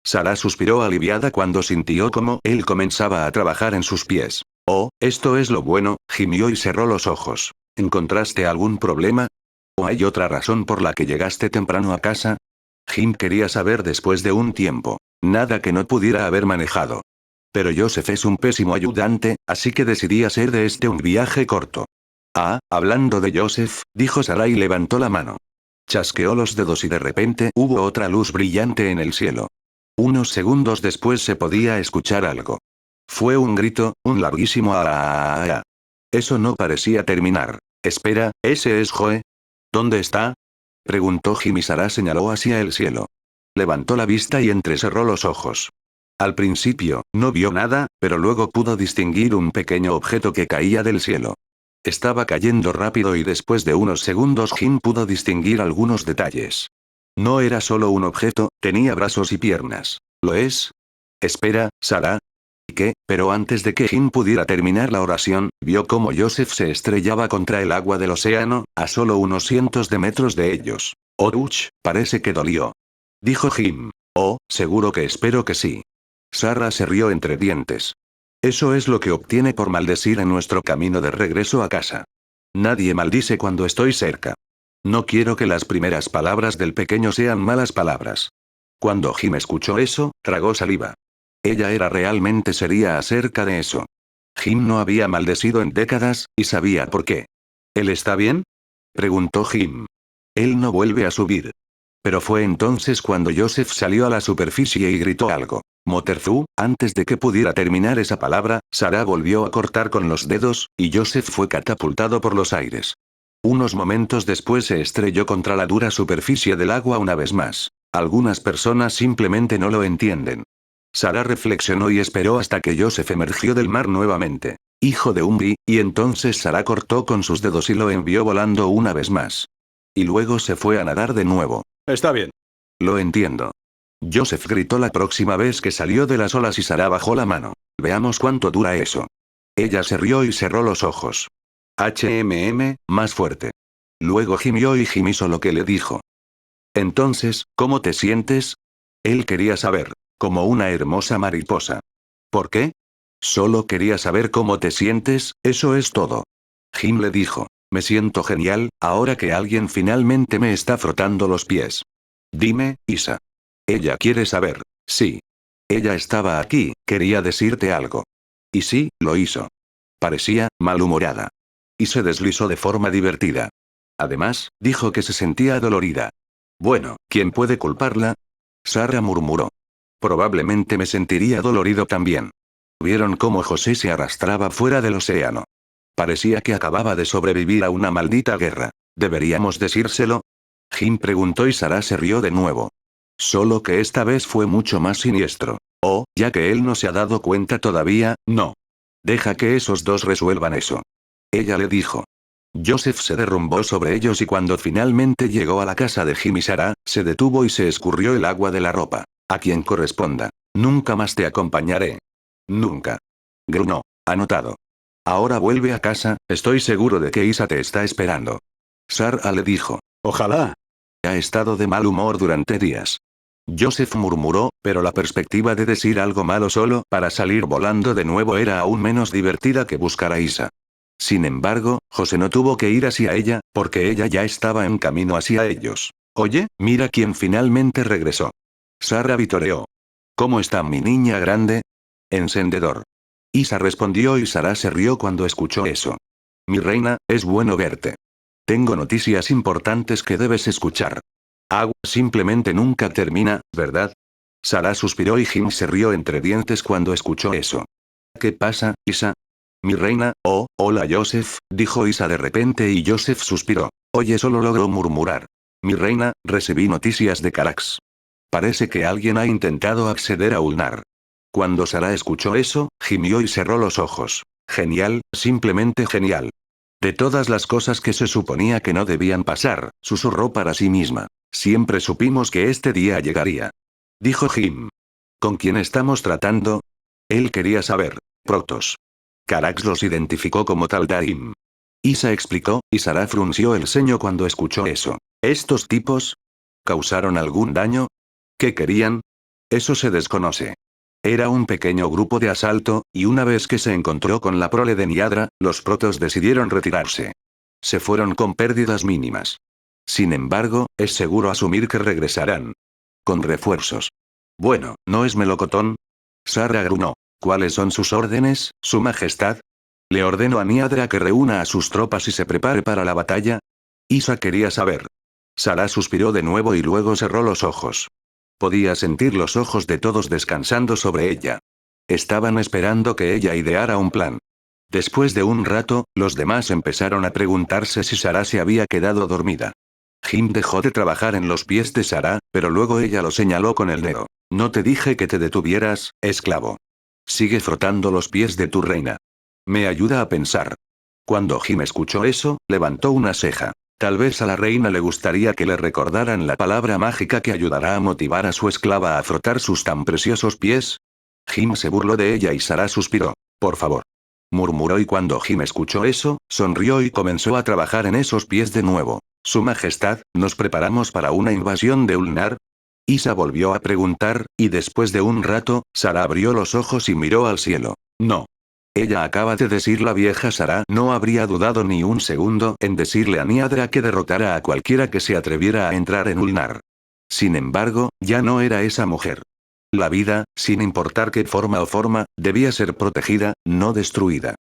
Sarah suspiró aliviada cuando sintió como él comenzaba a trabajar en sus pies. Oh, esto es lo bueno, gimió y cerró los ojos. ¿Encontraste algún problema? ¿O hay otra razón por la que llegaste temprano a casa? Jim quería saber después de un tiempo. Nada que no pudiera haber manejado. Pero Joseph es un pésimo ayudante, así que decidí hacer de este un viaje corto. Ah, hablando de Joseph, dijo Sarah y levantó la mano. Chasqueó los dedos y de repente hubo otra luz brillante en el cielo. Unos segundos después se podía escuchar algo. Fue un grito, un larguísimo aaaaaa. Eso no parecía terminar. Espera, ¿ese es Joe? ¿Dónde está? Preguntó Jim y Sarah señaló hacia el cielo. Levantó la vista y entrecerró los ojos. Al principio, no vio nada, pero luego pudo distinguir un pequeño objeto que caía del cielo. Estaba cayendo rápido y después de unos segundos Jim pudo distinguir algunos detalles. No era solo un objeto, tenía brazos y piernas. ¿Lo es? Espera, Sarah. ¿Qué? Pero antes de que Jim pudiera terminar la oración, vio cómo Joseph se estrellaba contra el agua del océano, a solo unos cientos de metros de ellos. Ouch, parece que dolió. Dijo Jim. Oh, seguro que espero que sí. Sarah se rió entre dientes. Eso es lo que obtiene por maldecir en nuestro camino de regreso a casa. Nadie maldice cuando estoy cerca. No quiero que las primeras palabras del pequeño sean malas palabras. Cuando Jim escuchó eso, tragó saliva. Ella era realmente seria acerca de eso. Jim no había maldecido en décadas, y sabía por qué. ¿Él está bien? Preguntó Jim. Él no vuelve a subir. Pero fue entonces cuando Joseph salió a la superficie y gritó algo. Motherfu, antes de que pudiera terminar esa palabra, Sarah volvió a cortar con los dedos, y Joseph fue catapultado por los aires. Unos momentos después se estrelló contra la dura superficie del agua una vez más. Algunas personas simplemente no lo entienden. Sarah reflexionó y esperó hasta que Joseph emergió del mar nuevamente. Hijo de Umbi, y entonces Sarah cortó con sus dedos y lo envió volando una vez más. Y luego se fue a nadar de nuevo. Está bien. Lo entiendo. Joseph gritó la próxima vez que salió de las olas y Sarah bajó la mano. Veamos cuánto dura eso. Ella se rió y cerró los ojos. Más fuerte. Luego gimió y Jim hizo lo que le dijo. Entonces, ¿cómo te sientes? Él quería saber. Como una hermosa mariposa. ¿Por qué? Solo quería saber cómo te sientes, eso es todo. Jim le dijo. Me siento genial, ahora que alguien finalmente me está frotando los pies. Dime, Isa. Ella quiere saber. Sí. Ella estaba aquí, quería decirte algo. Y sí, lo hizo. Parecía malhumorada. Y se deslizó de forma divertida. Además, dijo que se sentía dolorida. Bueno, ¿quién puede culparla? Sara murmuró. Probablemente me sentiría dolorido también. Vieron cómo José se arrastraba fuera del océano. Parecía que acababa de sobrevivir a una maldita guerra. ¿Deberíamos decírselo? Jim preguntó y Sara se rió de nuevo. Solo que esta vez fue mucho más siniestro. Oh, ya que él no se ha dado cuenta todavía, no. Deja que esos dos resuelvan eso. Ella le dijo. Joseph se derrumbó sobre ellos y cuando finalmente llegó a la casa de Jim y Sara, se detuvo y se escurrió el agua de la ropa. A quien corresponda. Nunca más te acompañaré. Nunca. Gruñó. Anotado. Ahora vuelve a casa, estoy seguro de que Isa te está esperando. Sara le dijo. Ojalá. Ha estado de mal humor durante días. Joseph murmuró, pero la perspectiva de decir algo malo solo para salir volando de nuevo era aún menos divertida que buscar a Isa. Sin embargo, José no tuvo que ir hacia ella, porque ella ya estaba en camino hacia ellos. Oye, mira quién finalmente regresó. Sara vitoreó. ¿Cómo está mi niña grande? Encendedor. Isa respondió y Sara se rió cuando escuchó eso. Mi reina, es bueno verte. Tengo noticias importantes que debes escuchar. Agua simplemente nunca termina, ¿verdad? Sara suspiró y Jim se rió entre dientes cuando escuchó eso. ¿Qué pasa, Isa? Mi reina, oh, hola Joseph, dijo Isa de repente y Joseph suspiró. Oye, solo logró murmurar. Mi reina, recibí noticias de Carax. Parece que alguien ha intentado acceder a Ulnar. Cuando Sara escuchó eso, gimió y cerró los ojos. Genial, simplemente genial. De todas las cosas que se suponía que no debían pasar, susurró para sí misma. Siempre supimos que este día llegaría. Dijo Jim. ¿Con quién estamos tratando? Él quería saber. Protoss. Carax los identificó como Taldarim. Isa explicó, y Sara frunció el ceño cuando escuchó eso. ¿Estos tipos? ¿Causaron algún daño? ¿Qué querían? Eso se desconoce. Era un pequeño grupo de asalto, y una vez que se encontró con la prole de Niadra, los protos decidieron retirarse. Se fueron con pérdidas mínimas. Sin embargo, es seguro asumir que regresarán. Con refuerzos. Bueno, ¿no es melocotón? Sara gruñó. ¿Cuáles son sus órdenes, Su Majestad? ¿Le ordeno a Niadra que reúna a sus tropas y se prepare para la batalla? Isa quería saber. Sara suspiró de nuevo y luego cerró los ojos. Podía sentir los ojos de todos descansando sobre ella. Estaban esperando que ella ideara un plan. Después de un rato, los demás empezaron a preguntarse si Sara se había quedado dormida. Jim dejó de trabajar en los pies de Sara, pero luego ella lo señaló con el dedo. No te dije que te detuvieras, esclavo. Sigue frotando los pies de tu reina. Me ayuda a pensar. Cuando Jim escuchó eso, levantó una ceja. Tal vez a la reina le gustaría que le recordaran la palabra mágica que ayudará a motivar a su esclava a frotar sus tan preciosos pies. Jim se burló de ella y Sara suspiró. Por favor. Murmuró y cuando Jim escuchó eso, sonrió y comenzó a trabajar en esos pies de nuevo. Su Majestad, ¿nos preparamos para una invasión de Ulnar? Isa volvió a preguntar, y después de un rato, Sara abrió los ojos y miró al cielo. No. Ella acaba de decir la vieja Sara no habría dudado ni un segundo en decirle a Niadra que derrotara a cualquiera que se atreviera a entrar en Ulnar. Sin embargo, ya no era esa mujer. La vida, sin importar qué forma, debía ser protegida, no destruida.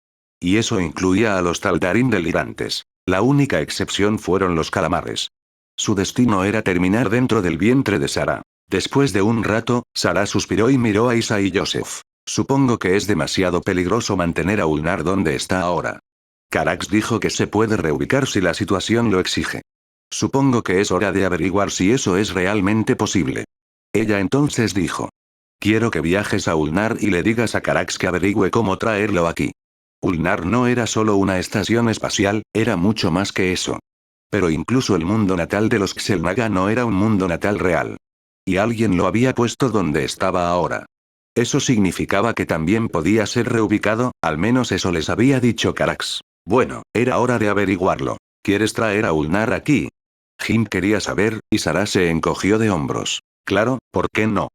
Y eso incluía a los Taldarim delirantes. La única excepción fueron los calamares. Su destino era terminar dentro del vientre de Sara. Después de un rato, Sara suspiró y miró a Isa y Joseph. Supongo que es demasiado peligroso mantener a Ulnar donde está ahora. Carax dijo que se puede reubicar si la situación lo exige. Supongo que es hora de averiguar si eso es realmente posible. Ella entonces dijo. Quiero que viajes a Ulnar y le digas a Carax que averigüe cómo traerlo aquí. Ulnar no era solo una estación espacial, era mucho más que eso. Pero incluso el mundo natal de los Xel'Naga no era un mundo natal real. Y alguien lo había puesto donde estaba ahora. Eso significaba que también podía ser reubicado, al menos eso les había dicho Carax. Bueno, era hora de averiguarlo. ¿Quieres traer a Ulnar aquí? Jim quería saber, y Sara se encogió de hombros. Claro, ¿por qué no?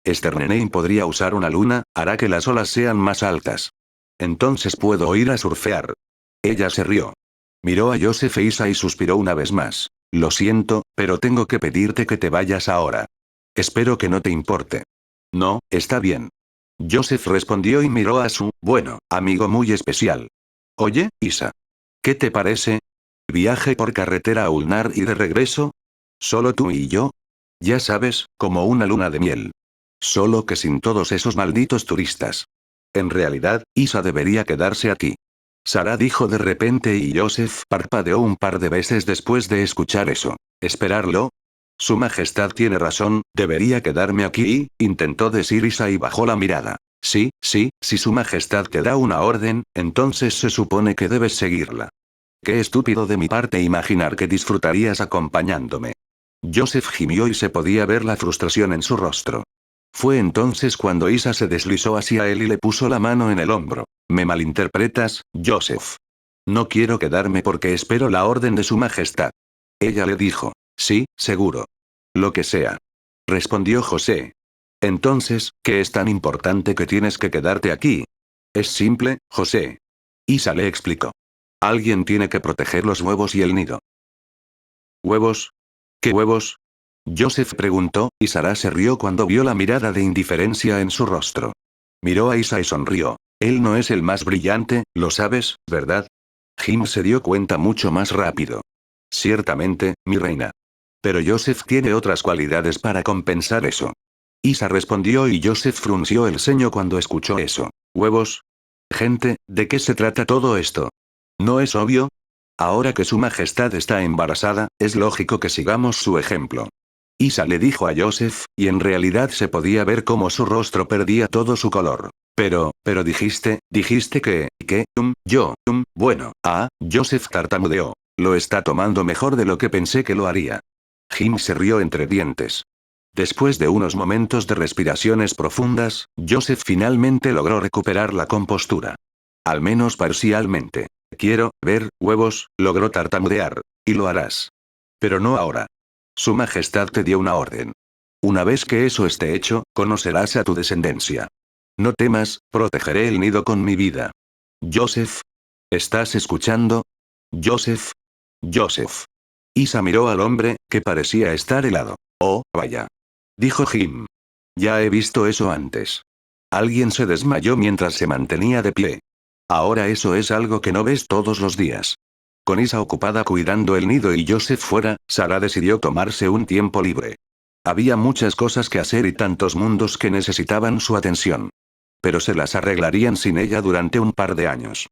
Sternenheim podría usar una luna, hará que las olas sean más altas. Entonces puedo ir a surfear. Ella se rió. Miró a Joseph e Isa y suspiró una vez más. Lo siento, pero tengo que pedirte que te vayas ahora. Espero que no te importe. No, está bien. Joseph respondió y miró a su, bueno, amigo muy especial. Oye, Isa. ¿Qué te parece? ¿Viaje por carretera a Ulnar y de regreso? ¿Solo tú y yo? Ya sabes, como una luna de miel. Solo que sin todos esos malditos turistas. En realidad, Isa debería quedarse aquí. Sarah dijo de repente y Joseph parpadeó un par de veces después de escuchar eso. ¿Esperarlo? Su Majestad tiene razón, debería quedarme aquí, intentó decir Isa y bajó la mirada. Sí, sí, si Su Majestad te da una orden, entonces se supone que debes seguirla. Qué estúpido de mi parte imaginar que disfrutarías acompañándome. Joseph gimió y se podía ver la frustración en su rostro. Fue entonces cuando Isa se deslizó hacia él y le puso la mano en el hombro. ¿Me malinterpretas, Joseph? No quiero quedarme porque espero la orden de Su Majestad. Ella le dijo. Sí, seguro. Lo que sea. Respondió José. Entonces, ¿qué es tan importante que tienes que quedarte aquí? Es simple, José. Isa le explicó. Alguien tiene que proteger los huevos y el nido. ¿Huevos? ¿Qué huevos? Joseph preguntó, y Sarah se rió cuando vio la mirada de indiferencia en su rostro. Miró a Isa y sonrió. Él no es el más brillante, lo sabes, ¿verdad? Jim se dio cuenta mucho más rápido. Ciertamente, mi reina. Pero Joseph tiene otras cualidades para compensar eso. Isa respondió y Joseph frunció el ceño cuando escuchó eso. ¿Huevos? Gente, ¿de qué se trata todo esto? ¿No es obvio? Ahora que Su Majestad está embarazada, es lógico que sigamos su ejemplo. Isa le dijo a Joseph, y en realidad se podía ver cómo su rostro perdía todo su color. Pero dijiste bueno, Joseph tartamudeó. Lo está tomando mejor de lo que pensé que lo haría. Jim se rió entre dientes. Después de unos momentos de respiraciones profundas, Joseph finalmente logró recuperar la compostura. Al menos parcialmente. Quiero ver huevos, logró tartamudear. Y lo harás. Pero no ahora. Su Majestad te dio una orden. Una vez que eso esté hecho, conocerás a tu descendencia. No temas, protegeré el nido con mi vida. Joseph. ¿Estás escuchando? Joseph. Joseph. Isa miró al hombre, que parecía estar helado. Oh, vaya. Dijo Jim. Ya he visto eso antes. Alguien se desmayó mientras se mantenía de pie. Ahora eso es algo que no ves todos los días. Con Isa ocupada cuidando el nido y Joseph fuera, Sarah decidió tomarse un tiempo libre. Había muchas cosas que hacer y tantos mundos que necesitaban su atención. Pero se las arreglarían sin ella durante un par de años.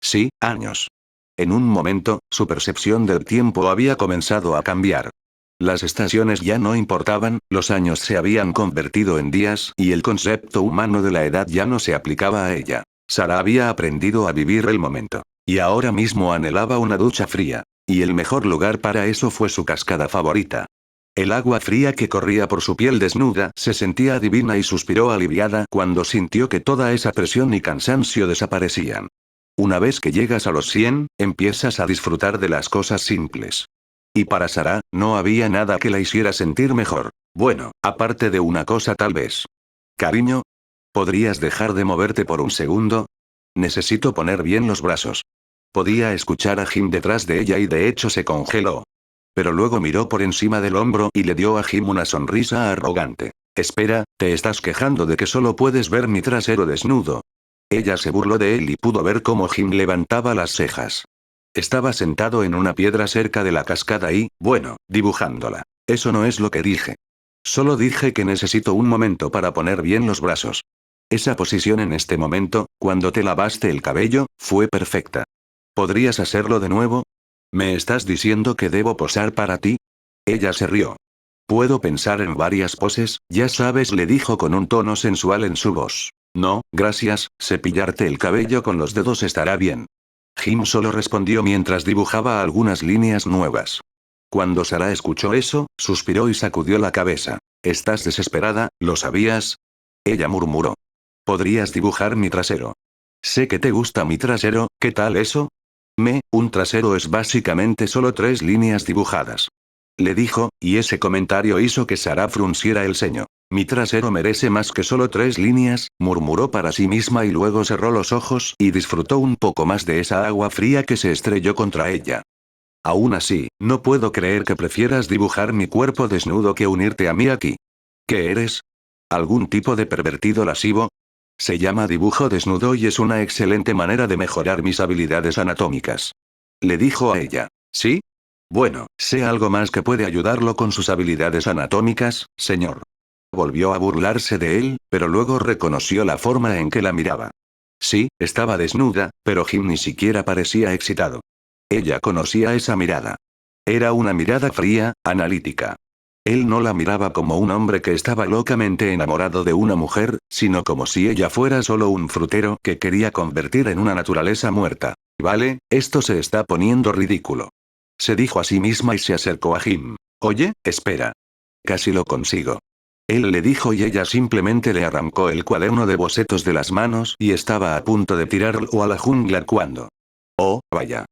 Sí, años. En un momento, su percepción del tiempo había comenzado a cambiar. Las estaciones ya no importaban, los años se habían convertido en días y el concepto humano de la edad ya no se aplicaba a ella. Sarah había aprendido a vivir el momento. Y ahora mismo anhelaba una ducha fría. Y el mejor lugar para eso fue su cascada favorita. El agua fría que corría por su piel desnuda se sentía divina y suspiró aliviada cuando sintió que toda esa presión y cansancio desaparecían. Una vez que llegas a los 100, empiezas a disfrutar de las cosas simples. Y para Sarah, no había nada que la hiciera sentir mejor. Bueno, aparte de una cosa tal vez. Cariño, ¿podrías dejar de moverte por un segundo? Necesito poner bien los brazos. Podía escuchar a Jim detrás de ella y de hecho se congeló. Pero luego miró por encima del hombro y le dio a Jim una sonrisa arrogante. Espera, ¿te estás quejando de que solo puedes ver mi trasero desnudo? Ella se burló de él y pudo ver cómo Jim levantaba las cejas. Estaba sentado en una piedra cerca de la cascada y, bueno, dibujándola. Eso no es lo que dije. Solo dije que necesito un momento para poner bien los brazos. Esa posición en este momento, cuando te lavaste el cabello, fue perfecta. ¿Podrías hacerlo de nuevo? ¿Me estás diciendo que debo posar para ti? Ella se rió. Puedo pensar en varias poses, ya sabes, le dijo con un tono sensual en su voz. No, gracias, cepillarte el cabello con los dedos estará bien. Jim solo respondió mientras dibujaba algunas líneas nuevas. Cuando Sarah escuchó eso, suspiró y sacudió la cabeza. ¿Estás desesperada, lo sabías? Ella murmuró. ¿Podrías dibujar mi trasero? Sé que te gusta mi trasero, ¿qué tal eso? Un trasero es básicamente solo 3 líneas dibujadas. Le dijo, y ese comentario hizo que Sarah frunciera el ceño. Mi trasero merece más que solo 3 líneas, murmuró para sí misma y luego cerró los ojos y disfrutó un poco más de esa agua fría que se estrelló contra ella. Aún así, no puedo creer que prefieras dibujar mi cuerpo desnudo que unirte a mí aquí. ¿Qué eres? ¿Algún tipo de pervertido lascivo? Se llama dibujo desnudo y es una excelente manera de mejorar mis habilidades anatómicas. Le dijo a ella. ¿Sí? Bueno, sé algo más que puede ayudarlo con sus habilidades anatómicas, señor. Volvió a burlarse de él, pero luego reconoció la forma en que la miraba. Sí, estaba desnuda, pero Jim ni siquiera parecía excitado. Ella conocía esa mirada. Era una mirada fría, analítica. Él no la miraba como un hombre que estaba locamente enamorado de una mujer, sino como si ella fuera solo un frutero que quería convertir en una naturaleza muerta. Vale, esto se está poniendo ridículo. Se dijo a sí misma y se acercó a Jim. Oye, espera. Casi lo consigo. Él le dijo y ella simplemente le arrancó el cuaderno de bocetos de las manos y estaba a punto de tirarlo a la jungla cuando... Oh, vaya.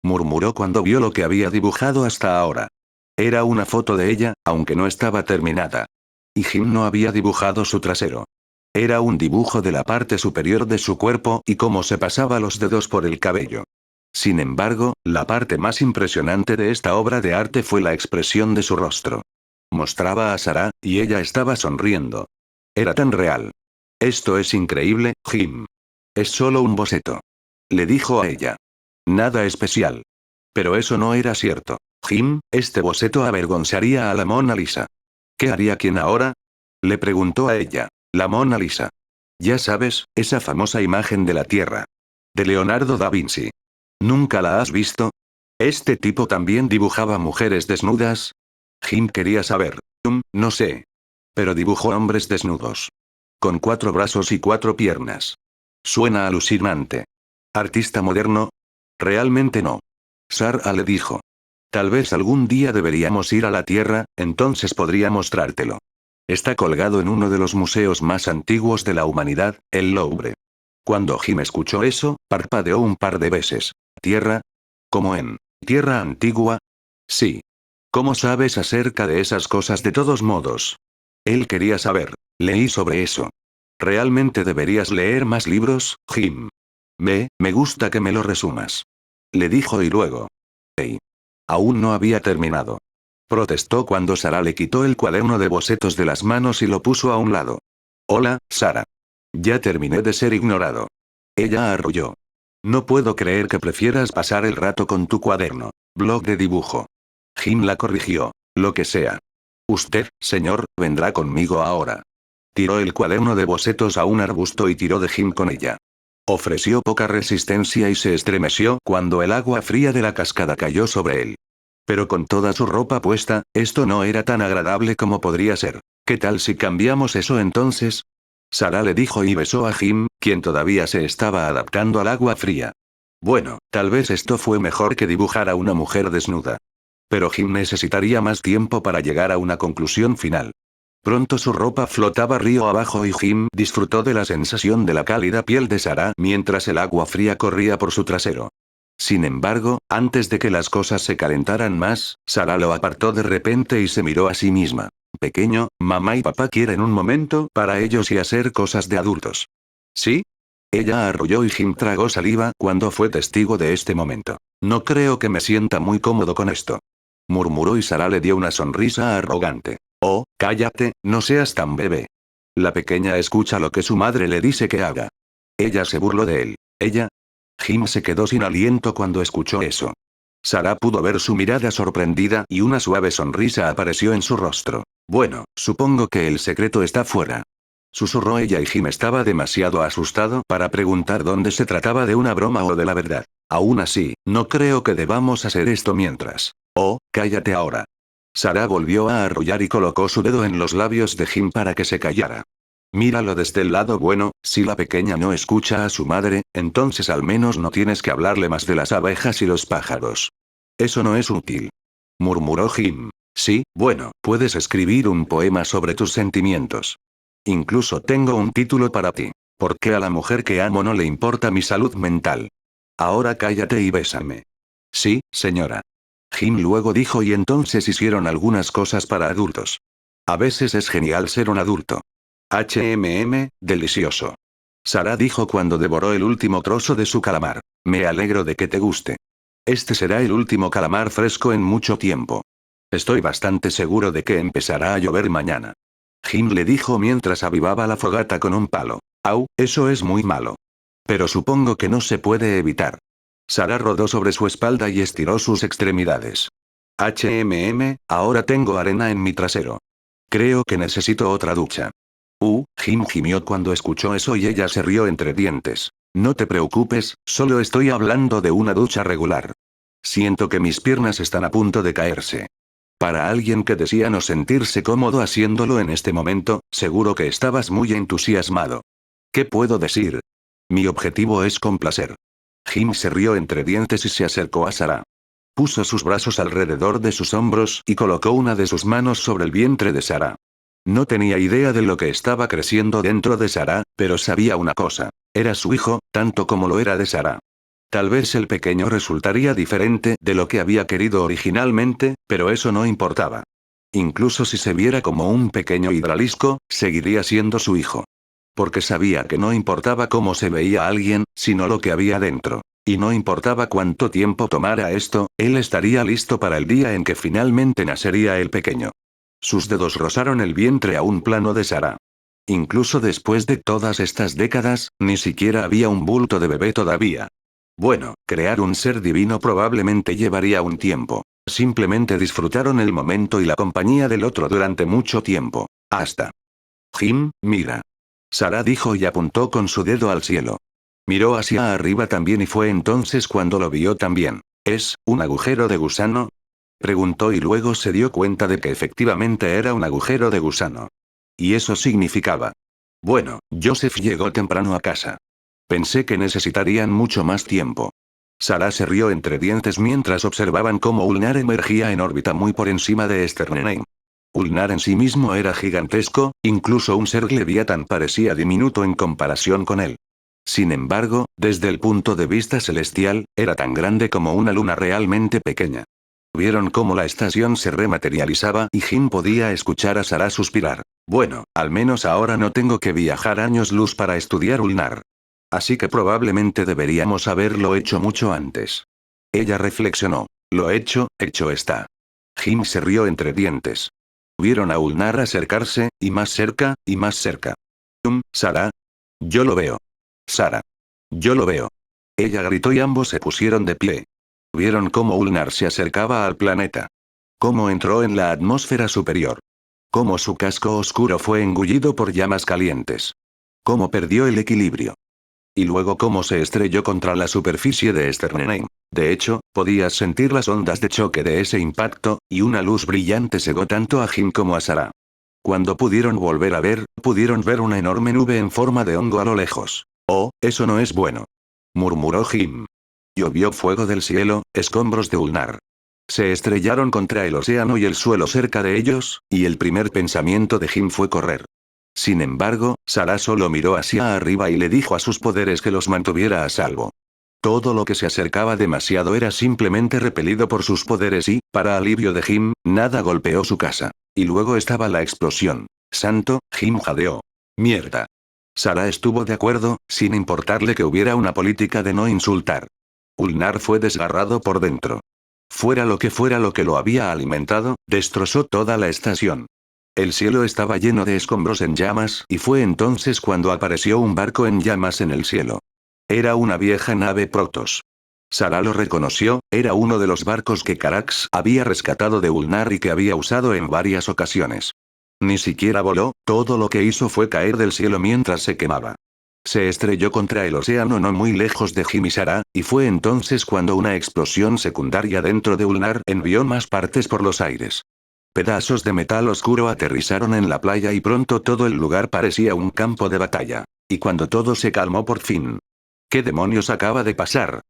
Murmuró cuando vio lo que había dibujado hasta ahora. Era una foto de ella, aunque no estaba terminada. Y Jim no había dibujado su trasero. Era un dibujo de la parte superior de su cuerpo y cómo se pasaba los dedos por el cabello. Sin embargo, la parte más impresionante de esta obra de arte fue la expresión de su rostro. Mostraba a Sarah, y ella estaba sonriendo. Era tan real. Esto es increíble, Jim. Es solo un boceto. Le dijo a ella. Nada especial. Pero eso no era cierto. Jim, este boceto avergonzaría a la Mona Lisa. ¿Qué haría quien ahora? Le preguntó a ella. La Mona Lisa. Ya sabes, esa famosa imagen de la Tierra. De Leonardo da Vinci. ¿Nunca la has visto? ¿Este tipo también dibujaba mujeres desnudas? Jim quería saber. No sé. Pero dibujó hombres desnudos. Con 4 brazos y 4 piernas. Suena alucinante. ¿Artista moderno? Realmente no. Sarah le dijo. Tal vez algún día deberíamos ir a la Tierra, entonces podría mostrártelo. Está colgado en uno de los museos más antiguos de la humanidad, el Louvre. Cuando Jim escuchó eso, parpadeó un par de veces. ¿Tierra? ¿Como en tierra antigua? Sí. ¿Cómo sabes acerca de esas cosas de todos modos? Él quería saber. Leí sobre eso. ¿Realmente deberías leer más libros, Jim? Me gusta que me lo resumas. Le dijo y luego. Hey. Aún no había terminado. Protestó cuando Sarah le quitó el cuaderno de bocetos de las manos y lo puso a un lado. Hola, Sarah. Ya terminé de ser ignorado. Ella arrulló. No puedo creer que prefieras pasar el rato con tu cuaderno. Blog de dibujo. Jim la corrigió. Lo que sea. Usted, señor, vendrá conmigo ahora. Tiró el cuaderno de bocetos a un arbusto y tiró de Jim con ella. Ofreció poca resistencia y se estremeció cuando el agua fría de la cascada cayó sobre él. Pero con toda su ropa puesta, esto no era tan agradable como podría ser. ¿Qué tal si cambiamos eso entonces? Sarah le dijo y besó a Jim, quien todavía se estaba adaptando al agua fría. Bueno, tal vez esto fue mejor que dibujar a una mujer desnuda. Pero Jim necesitaría más tiempo para llegar a una conclusión final. Pronto su ropa flotaba río abajo y Jim disfrutó de la sensación de la cálida piel de Sarah mientras el agua fría corría por su trasero. Sin embargo, antes de que las cosas se calentaran más, Sarah lo apartó de repente y se miró a sí misma. Pequeño, mamá y papá quieren un momento para ellos y hacer cosas de adultos. ¿Sí? Ella arrulló y Jim tragó saliva cuando fue testigo de este momento. No creo que me sienta muy cómodo con esto. Murmuró y Sarah le dio una sonrisa arrogante. Oh, cállate, no seas tan bebé. La pequeña escucha lo que su madre le dice que haga. Ella se burló de él. Ella. Jim se quedó sin aliento cuando escuchó eso. Sarah pudo ver su mirada sorprendida y una suave sonrisa apareció en su rostro. Bueno, supongo que el secreto está fuera. Susurró ella y Jim estaba demasiado asustado para preguntar dónde se trataba de una broma o de la verdad. Aún así, no creo que debamos hacer esto mientras. Oh, cállate ahora. Sarah volvió a arrullar y colocó su dedo en los labios de Jim para que se callara. Míralo desde el lado bueno, si la pequeña no escucha a su madre, entonces al menos no tienes que hablarle más de las abejas y los pájaros. Eso no es útil. Murmuró Jim. Sí, bueno, puedes escribir un poema sobre tus sentimientos. Incluso tengo un título para ti. ¿Por qué a la mujer que amo no le importa mi salud mental? Ahora cállate y bésame. Sí, señora. Jim luego dijo y entonces hicieron algunas cosas para adultos. A veces es genial ser un adulto. Delicioso. Sarah dijo cuando devoró el último trozo de su calamar. Me alegro de que te guste. Este será el último calamar fresco en mucho tiempo. Estoy bastante seguro de que empezará a llover mañana. Jim le dijo mientras avivaba la fogata con un palo. Au, eso es muy malo. Pero supongo que no se puede evitar. Sarah rodó sobre su espalda y estiró sus extremidades. Ahora tengo arena en mi trasero. Creo que necesito otra ducha. Jim gimió cuando escuchó eso y ella se rió entre dientes. No te preocupes, solo estoy hablando de una ducha regular. Siento que mis piernas están a punto de caerse. Para alguien que decía no sentirse cómodo haciéndolo en este momento, seguro que estabas muy entusiasmado. ¿Qué puedo decir? Mi objetivo es complacer. Jim se rió entre dientes y se acercó a Sarah. Puso sus brazos alrededor de sus hombros y colocó una de sus manos sobre el vientre de Sarah. No tenía idea de lo que estaba creciendo dentro de Sarah, pero sabía una cosa. Era su hijo, tanto como lo era de Sarah. Tal vez el pequeño resultaría diferente de lo que había querido originalmente, pero eso no importaba. Incluso si se viera como un pequeño hidralisco, seguiría siendo su hijo. Porque sabía que no importaba cómo se veía alguien, sino lo que había dentro. Y no importaba cuánto tiempo tomara esto, él estaría listo para el día en que finalmente nacería el pequeño. Sus dedos rozaron el vientre a un plano de Sarah. Incluso después de todas estas décadas, ni siquiera había un bulto de bebé todavía. Bueno, crear un ser divino probablemente llevaría un tiempo. Simplemente disfrutaron el momento y la compañía del otro durante mucho tiempo. Hasta. Jim, mira. Sarah dijo y apuntó con su dedo al cielo. Miró hacia arriba también y fue entonces cuando lo vio también. ¿Es un agujero de gusano? Preguntó y luego se dio cuenta de que efectivamente era un agujero de gusano. Y eso significaba. Bueno, Joseph llegó temprano a casa. Pensé que necesitarían mucho más tiempo. Sarah se rió entre dientes mientras observaban cómo Ulnar emergía en órbita muy por encima de Sternheim. Ulnar en sí mismo era gigantesco, incluso un ser Leviatán parecía diminuto en comparación con él. Sin embargo, desde el punto de vista celestial, era tan grande como una luna realmente pequeña. Vieron cómo la estación se rematerializaba y Jim podía escuchar a Sarah suspirar. Bueno, al menos ahora no tengo que viajar años luz para estudiar Ulnar. Así que probablemente deberíamos haberlo hecho mucho antes. Ella reflexionó. Lo hecho está. Jim se rió entre dientes. Vieron a Ulnar acercarse, y más cerca, y más cerca. Sarah. Yo lo veo. Sarah. Yo lo veo. Ella gritó y ambos se pusieron de pie. Vieron cómo Ulnar se acercaba al planeta. Cómo entró en la atmósfera superior. Cómo su casco oscuro fue engullido por llamas calientes. Cómo perdió el equilibrio. Y luego cómo se estrelló contra la superficie de Sternheim. De hecho, podías sentir las ondas de choque de ese impacto, y una luz brillante cegó tanto a Jim como a Sarah. Cuando pudieron volver a ver, pudieron ver una enorme nube en forma de hongo a lo lejos. Oh, eso no es bueno. Murmuró Jim. Llovió fuego del cielo, escombros de Ulnar. Se estrellaron contra el océano y el suelo cerca de ellos, y el primer pensamiento de Jim fue correr. Sin embargo, Sarah solo miró hacia arriba y le dijo a sus poderes que los mantuviera a salvo. Todo lo que se acercaba demasiado era simplemente repelido por sus poderes y, para alivio de Jim, nada golpeó su casa. Y luego estaba la explosión. Santo, Jim jadeó. Mierda. Sarah estuvo de acuerdo, sin importarle que hubiera una política de no insultar. Ulnar fue desgarrado por dentro. Fuera lo que lo había alimentado, destrozó toda la estación. El cielo estaba lleno de escombros en llamas y fue entonces cuando apareció un barco en llamas en el cielo. Era una vieja nave Protoss. Sarah lo reconoció, era uno de los barcos que Carax había rescatado de Ulnar y que había usado en varias ocasiones. Ni siquiera voló, todo lo que hizo fue caer del cielo mientras se quemaba. Se estrelló contra el océano no muy lejos de Jim y Sarah, y fue entonces cuando una explosión secundaria dentro de Ulnar envió más partes por los aires. Pedazos de metal oscuro aterrizaron en la playa y pronto todo el lugar parecía un campo de batalla. Y cuando todo se calmó por fin. ¿Qué demonios acaba de pasar?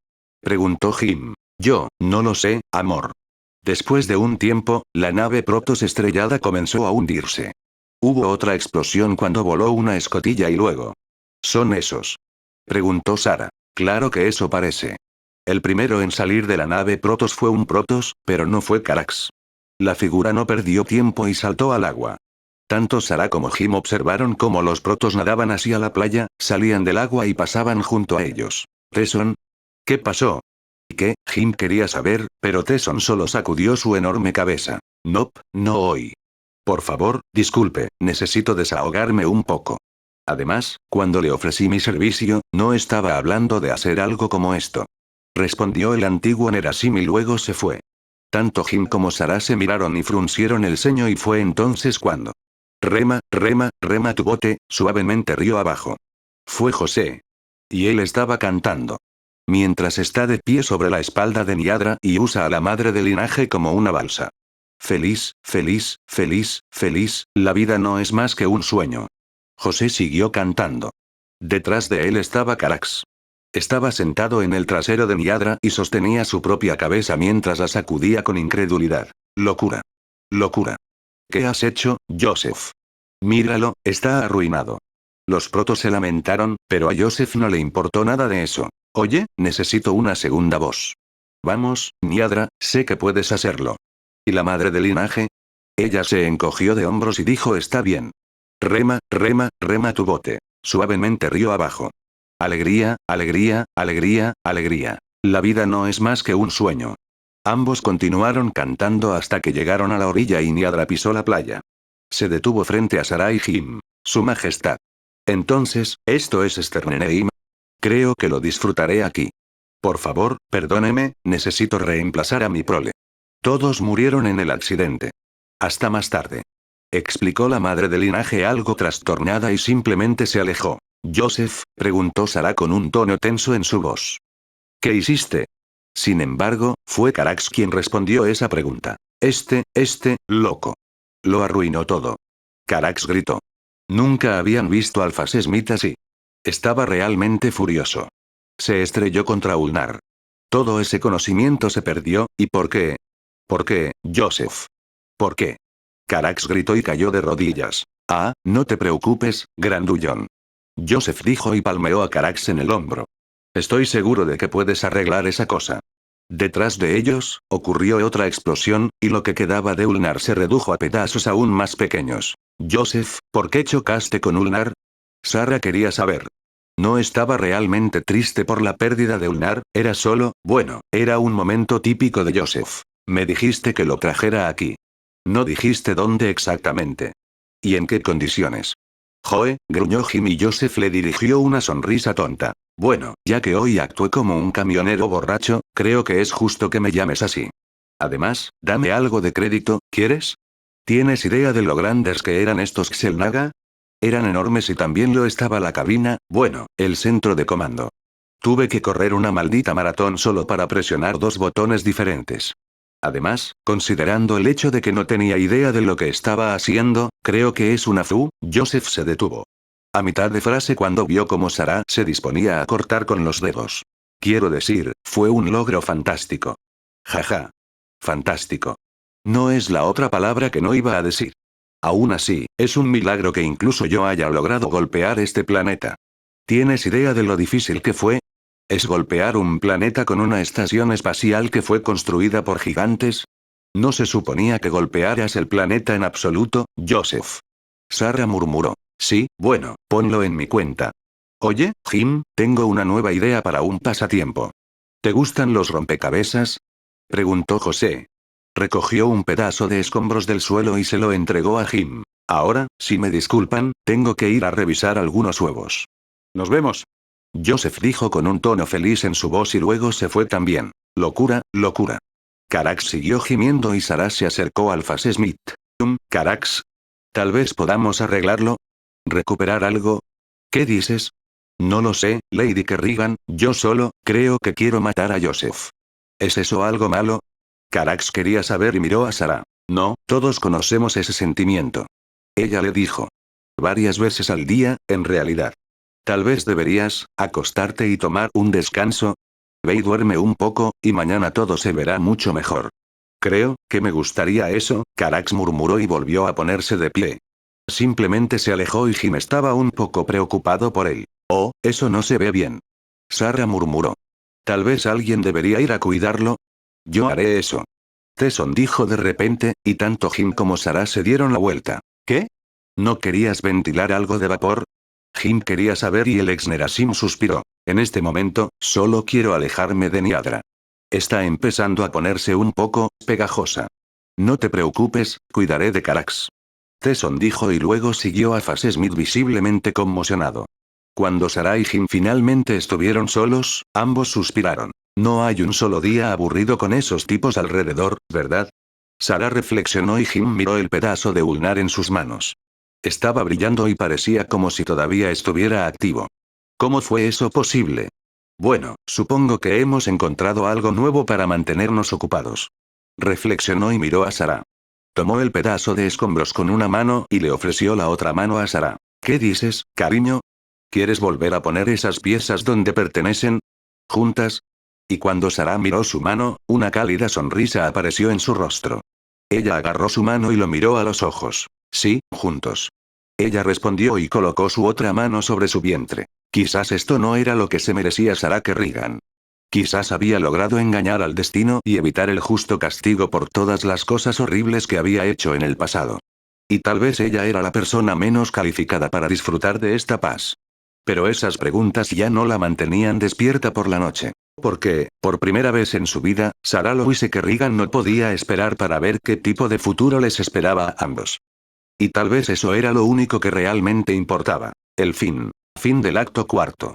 Preguntó Jim. Yo, no lo sé, amor. Después de un tiempo, la nave Protoss estrellada comenzó a hundirse. Hubo otra explosión cuando voló una escotilla y luego. ¿Son esos? Preguntó Sarah. Claro que eso parece. El primero en salir de la nave Protoss fue un Protoss, pero no fue Carax. La figura no perdió tiempo y saltó al agua. Tanto Sarah como Jim observaron cómo los Protoss nadaban hacia la playa, salían del agua y pasaban junto a ellos. ¿Tesson? ¿Qué pasó? ¿Qué? Jim quería saber, pero Tesson solo sacudió su enorme cabeza. Nope, no hoy. Por favor, disculpe, necesito desahogarme un poco. Además, cuando le ofrecí mi servicio, no estaba hablando de hacer algo como esto. respondió el antiguo Nerasim y luego se fue. Tanto Jim como Sarah se miraron y fruncieron el ceño y fue entonces cuando. Rema, rema, rema tu bote, suavemente río abajo. Fue José. Y él estaba cantando. Mientras está de pie sobre la espalda de Niadra y usa a la madre del linaje como una balsa. Feliz, feliz, feliz, feliz, la vida no es más que un sueño. José siguió cantando. Detrás de él estaba Carax. Estaba sentado en el trasero de Niadra y sostenía su propia cabeza mientras la sacudía con incredulidad. Locura. Locura. ¿Qué has hecho, Joseph? Míralo, está arruinado. Los protos se lamentaron, pero a Joseph no le importó nada de eso. Oye, necesito una segunda voz. Vamos, Niadra, sé que puedes hacerlo. ¿Y la madre del linaje? Ella se encogió de hombros y dijo está bien. Rema, rema, rema tu bote. Suavemente río abajo. Alegría, alegría, alegría, alegría. La vida no es más que un sueño. Ambos continuaron cantando hasta que llegaron a la orilla y Niadra pisó la playa. Se detuvo frente a Sarah y Jim. Su Majestad. Entonces, ¿esto es Esterneneim? Creo que lo disfrutaré aquí. Por favor, perdóneme, necesito reemplazar a mi prole. Todos murieron en el accidente. Hasta más tarde. Explicó la madre del linaje algo trastornada y simplemente se alejó. Joseph, preguntó Sarah con un tono tenso en su voz. ¿Qué hiciste? Sin embargo, fue Carax quien respondió esa pregunta. Loco. Lo arruinó todo. Carax gritó. Nunca habían visto al Smith así. Estaba realmente furioso. Se estrelló contra Ulnar. Todo ese conocimiento se perdió, ¿y por qué? ¿Por qué, Joseph? ¿Por qué? Carax gritó y cayó de rodillas. Ah, no te preocupes, grandullón. Joseph dijo y palmeó a Carax en el hombro. Estoy seguro de que puedes arreglar esa cosa. Detrás de ellos, ocurrió otra explosión, y lo que quedaba de Ulnar se redujo a pedazos aún más pequeños. Joseph, ¿por qué chocaste con Ulnar? Sarah quería saber. No estaba realmente triste por la pérdida de Ulnar, era solo, bueno, era un momento típico de Joseph. Me dijiste que lo trajera aquí. No dijiste dónde exactamente. ¿Y en qué condiciones? Joe, gruñó Jim y Joseph le dirigió una sonrisa tonta. Bueno, ya que hoy actué como un camionero borracho, creo que es justo que me llames así. Además, dame algo de crédito, ¿quieres? ¿Tienes idea de lo grandes que eran estos Xel'Naga? Eran enormes y también lo estaba la cabina, bueno, el centro de comando. Tuve que correr una maldita maratón solo para presionar dos botones diferentes. Además, considerando el hecho de que no tenía idea de lo que estaba haciendo, creo que es una fu. Joseph se detuvo. A mitad de frase cuando vio cómo Sarah se disponía a cortar con los dedos. Quiero decir, fue un logro fantástico. Jaja. Fantástico. No es la otra palabra que no iba a decir. Aún así, es un milagro que incluso yo haya logrado golpear este planeta. ¿Tienes idea de lo difícil que fue? ¿Es golpear un planeta con una estación espacial que fue construida por gigantes? ¿No se suponía que golpearas el planeta en absoluto, Joseph? Sarah murmuró. Sí, bueno, ponlo en mi cuenta. Oye, Jim, tengo una nueva idea para un pasatiempo. ¿Te gustan los rompecabezas? Preguntó José. Recogió un pedazo de escombros del suelo y se lo entregó a Jim. Ahora, si me disculpan, tengo que ir a revisar algunos huevos. Nos vemos. Joseph dijo con un tono feliz en su voz y luego se fue también. Locura, locura. Carax siguió gimiendo y Sarah se acercó al Smith. Carax. Tal vez podamos arreglarlo. ¿Recuperar algo? ¿Qué dices? No lo sé, Lady Kerrigan, yo solo, creo que quiero matar a Joseph. ¿Es eso algo malo? Carax quería saber y miró a Sarah. No, todos conocemos ese sentimiento. Ella le dijo. Varias veces al día, en realidad. Tal vez deberías, acostarte y tomar un descanso. Ve y duerme un poco, y mañana todo se verá mucho mejor. Creo, que me gustaría eso, Carax murmuró y volvió a ponerse de pie. Simplemente se alejó y Jim estaba un poco preocupado por él. Oh, eso no se ve bien. Sarah murmuró. Tal vez alguien debería ir a cuidarlo. Yo haré eso. Tesson dijo de repente, y tanto Jim como Sarah se dieron la vuelta. ¿Qué? ¿No querías ventilar algo de vapor? Jim quería saber y el ex Nerasim suspiró. En este momento, solo quiero alejarme de Niadra. Está empezando a ponerse un poco pegajosa. No te preocupes, cuidaré de Carax. Tesson dijo y luego siguió a Smith visiblemente conmocionado. Cuando Sarah y Jim finalmente estuvieron solos, ambos suspiraron. No hay un solo día aburrido con esos tipos alrededor, ¿verdad? Sarah reflexionó y Jim miró el pedazo de ulnar en sus manos. Estaba brillando y parecía como si todavía estuviera activo. ¿Cómo fue eso posible? Bueno, supongo que hemos encontrado algo nuevo para mantenernos ocupados. Reflexionó y miró a Sarah. Tomó el pedazo de escombros con una mano y le ofreció la otra mano a Sarah. ¿Qué dices, cariño? ¿Quieres volver a poner esas piezas donde pertenecen? ¿Juntas? Y cuando Sarah miró su mano, una cálida sonrisa apareció en su rostro. Ella agarró su mano y lo miró a los ojos. Sí, juntos. Ella respondió y colocó su otra mano sobre su vientre. Quizás esto no era lo que se merecía Sarah Kerrigan. Quizás había logrado engañar al destino y evitar el justo castigo por todas las cosas horribles que había hecho en el pasado. Y tal vez ella era la persona menos calificada para disfrutar de esta paz. Pero esas preguntas ya no la mantenían despierta por la noche. Porque, por primera vez en su vida, Sarah Louise Kerrigan no podía esperar para ver qué tipo de futuro les esperaba a ambos. Y tal vez eso era lo único que realmente importaba. El fin. Fin del acto cuarto.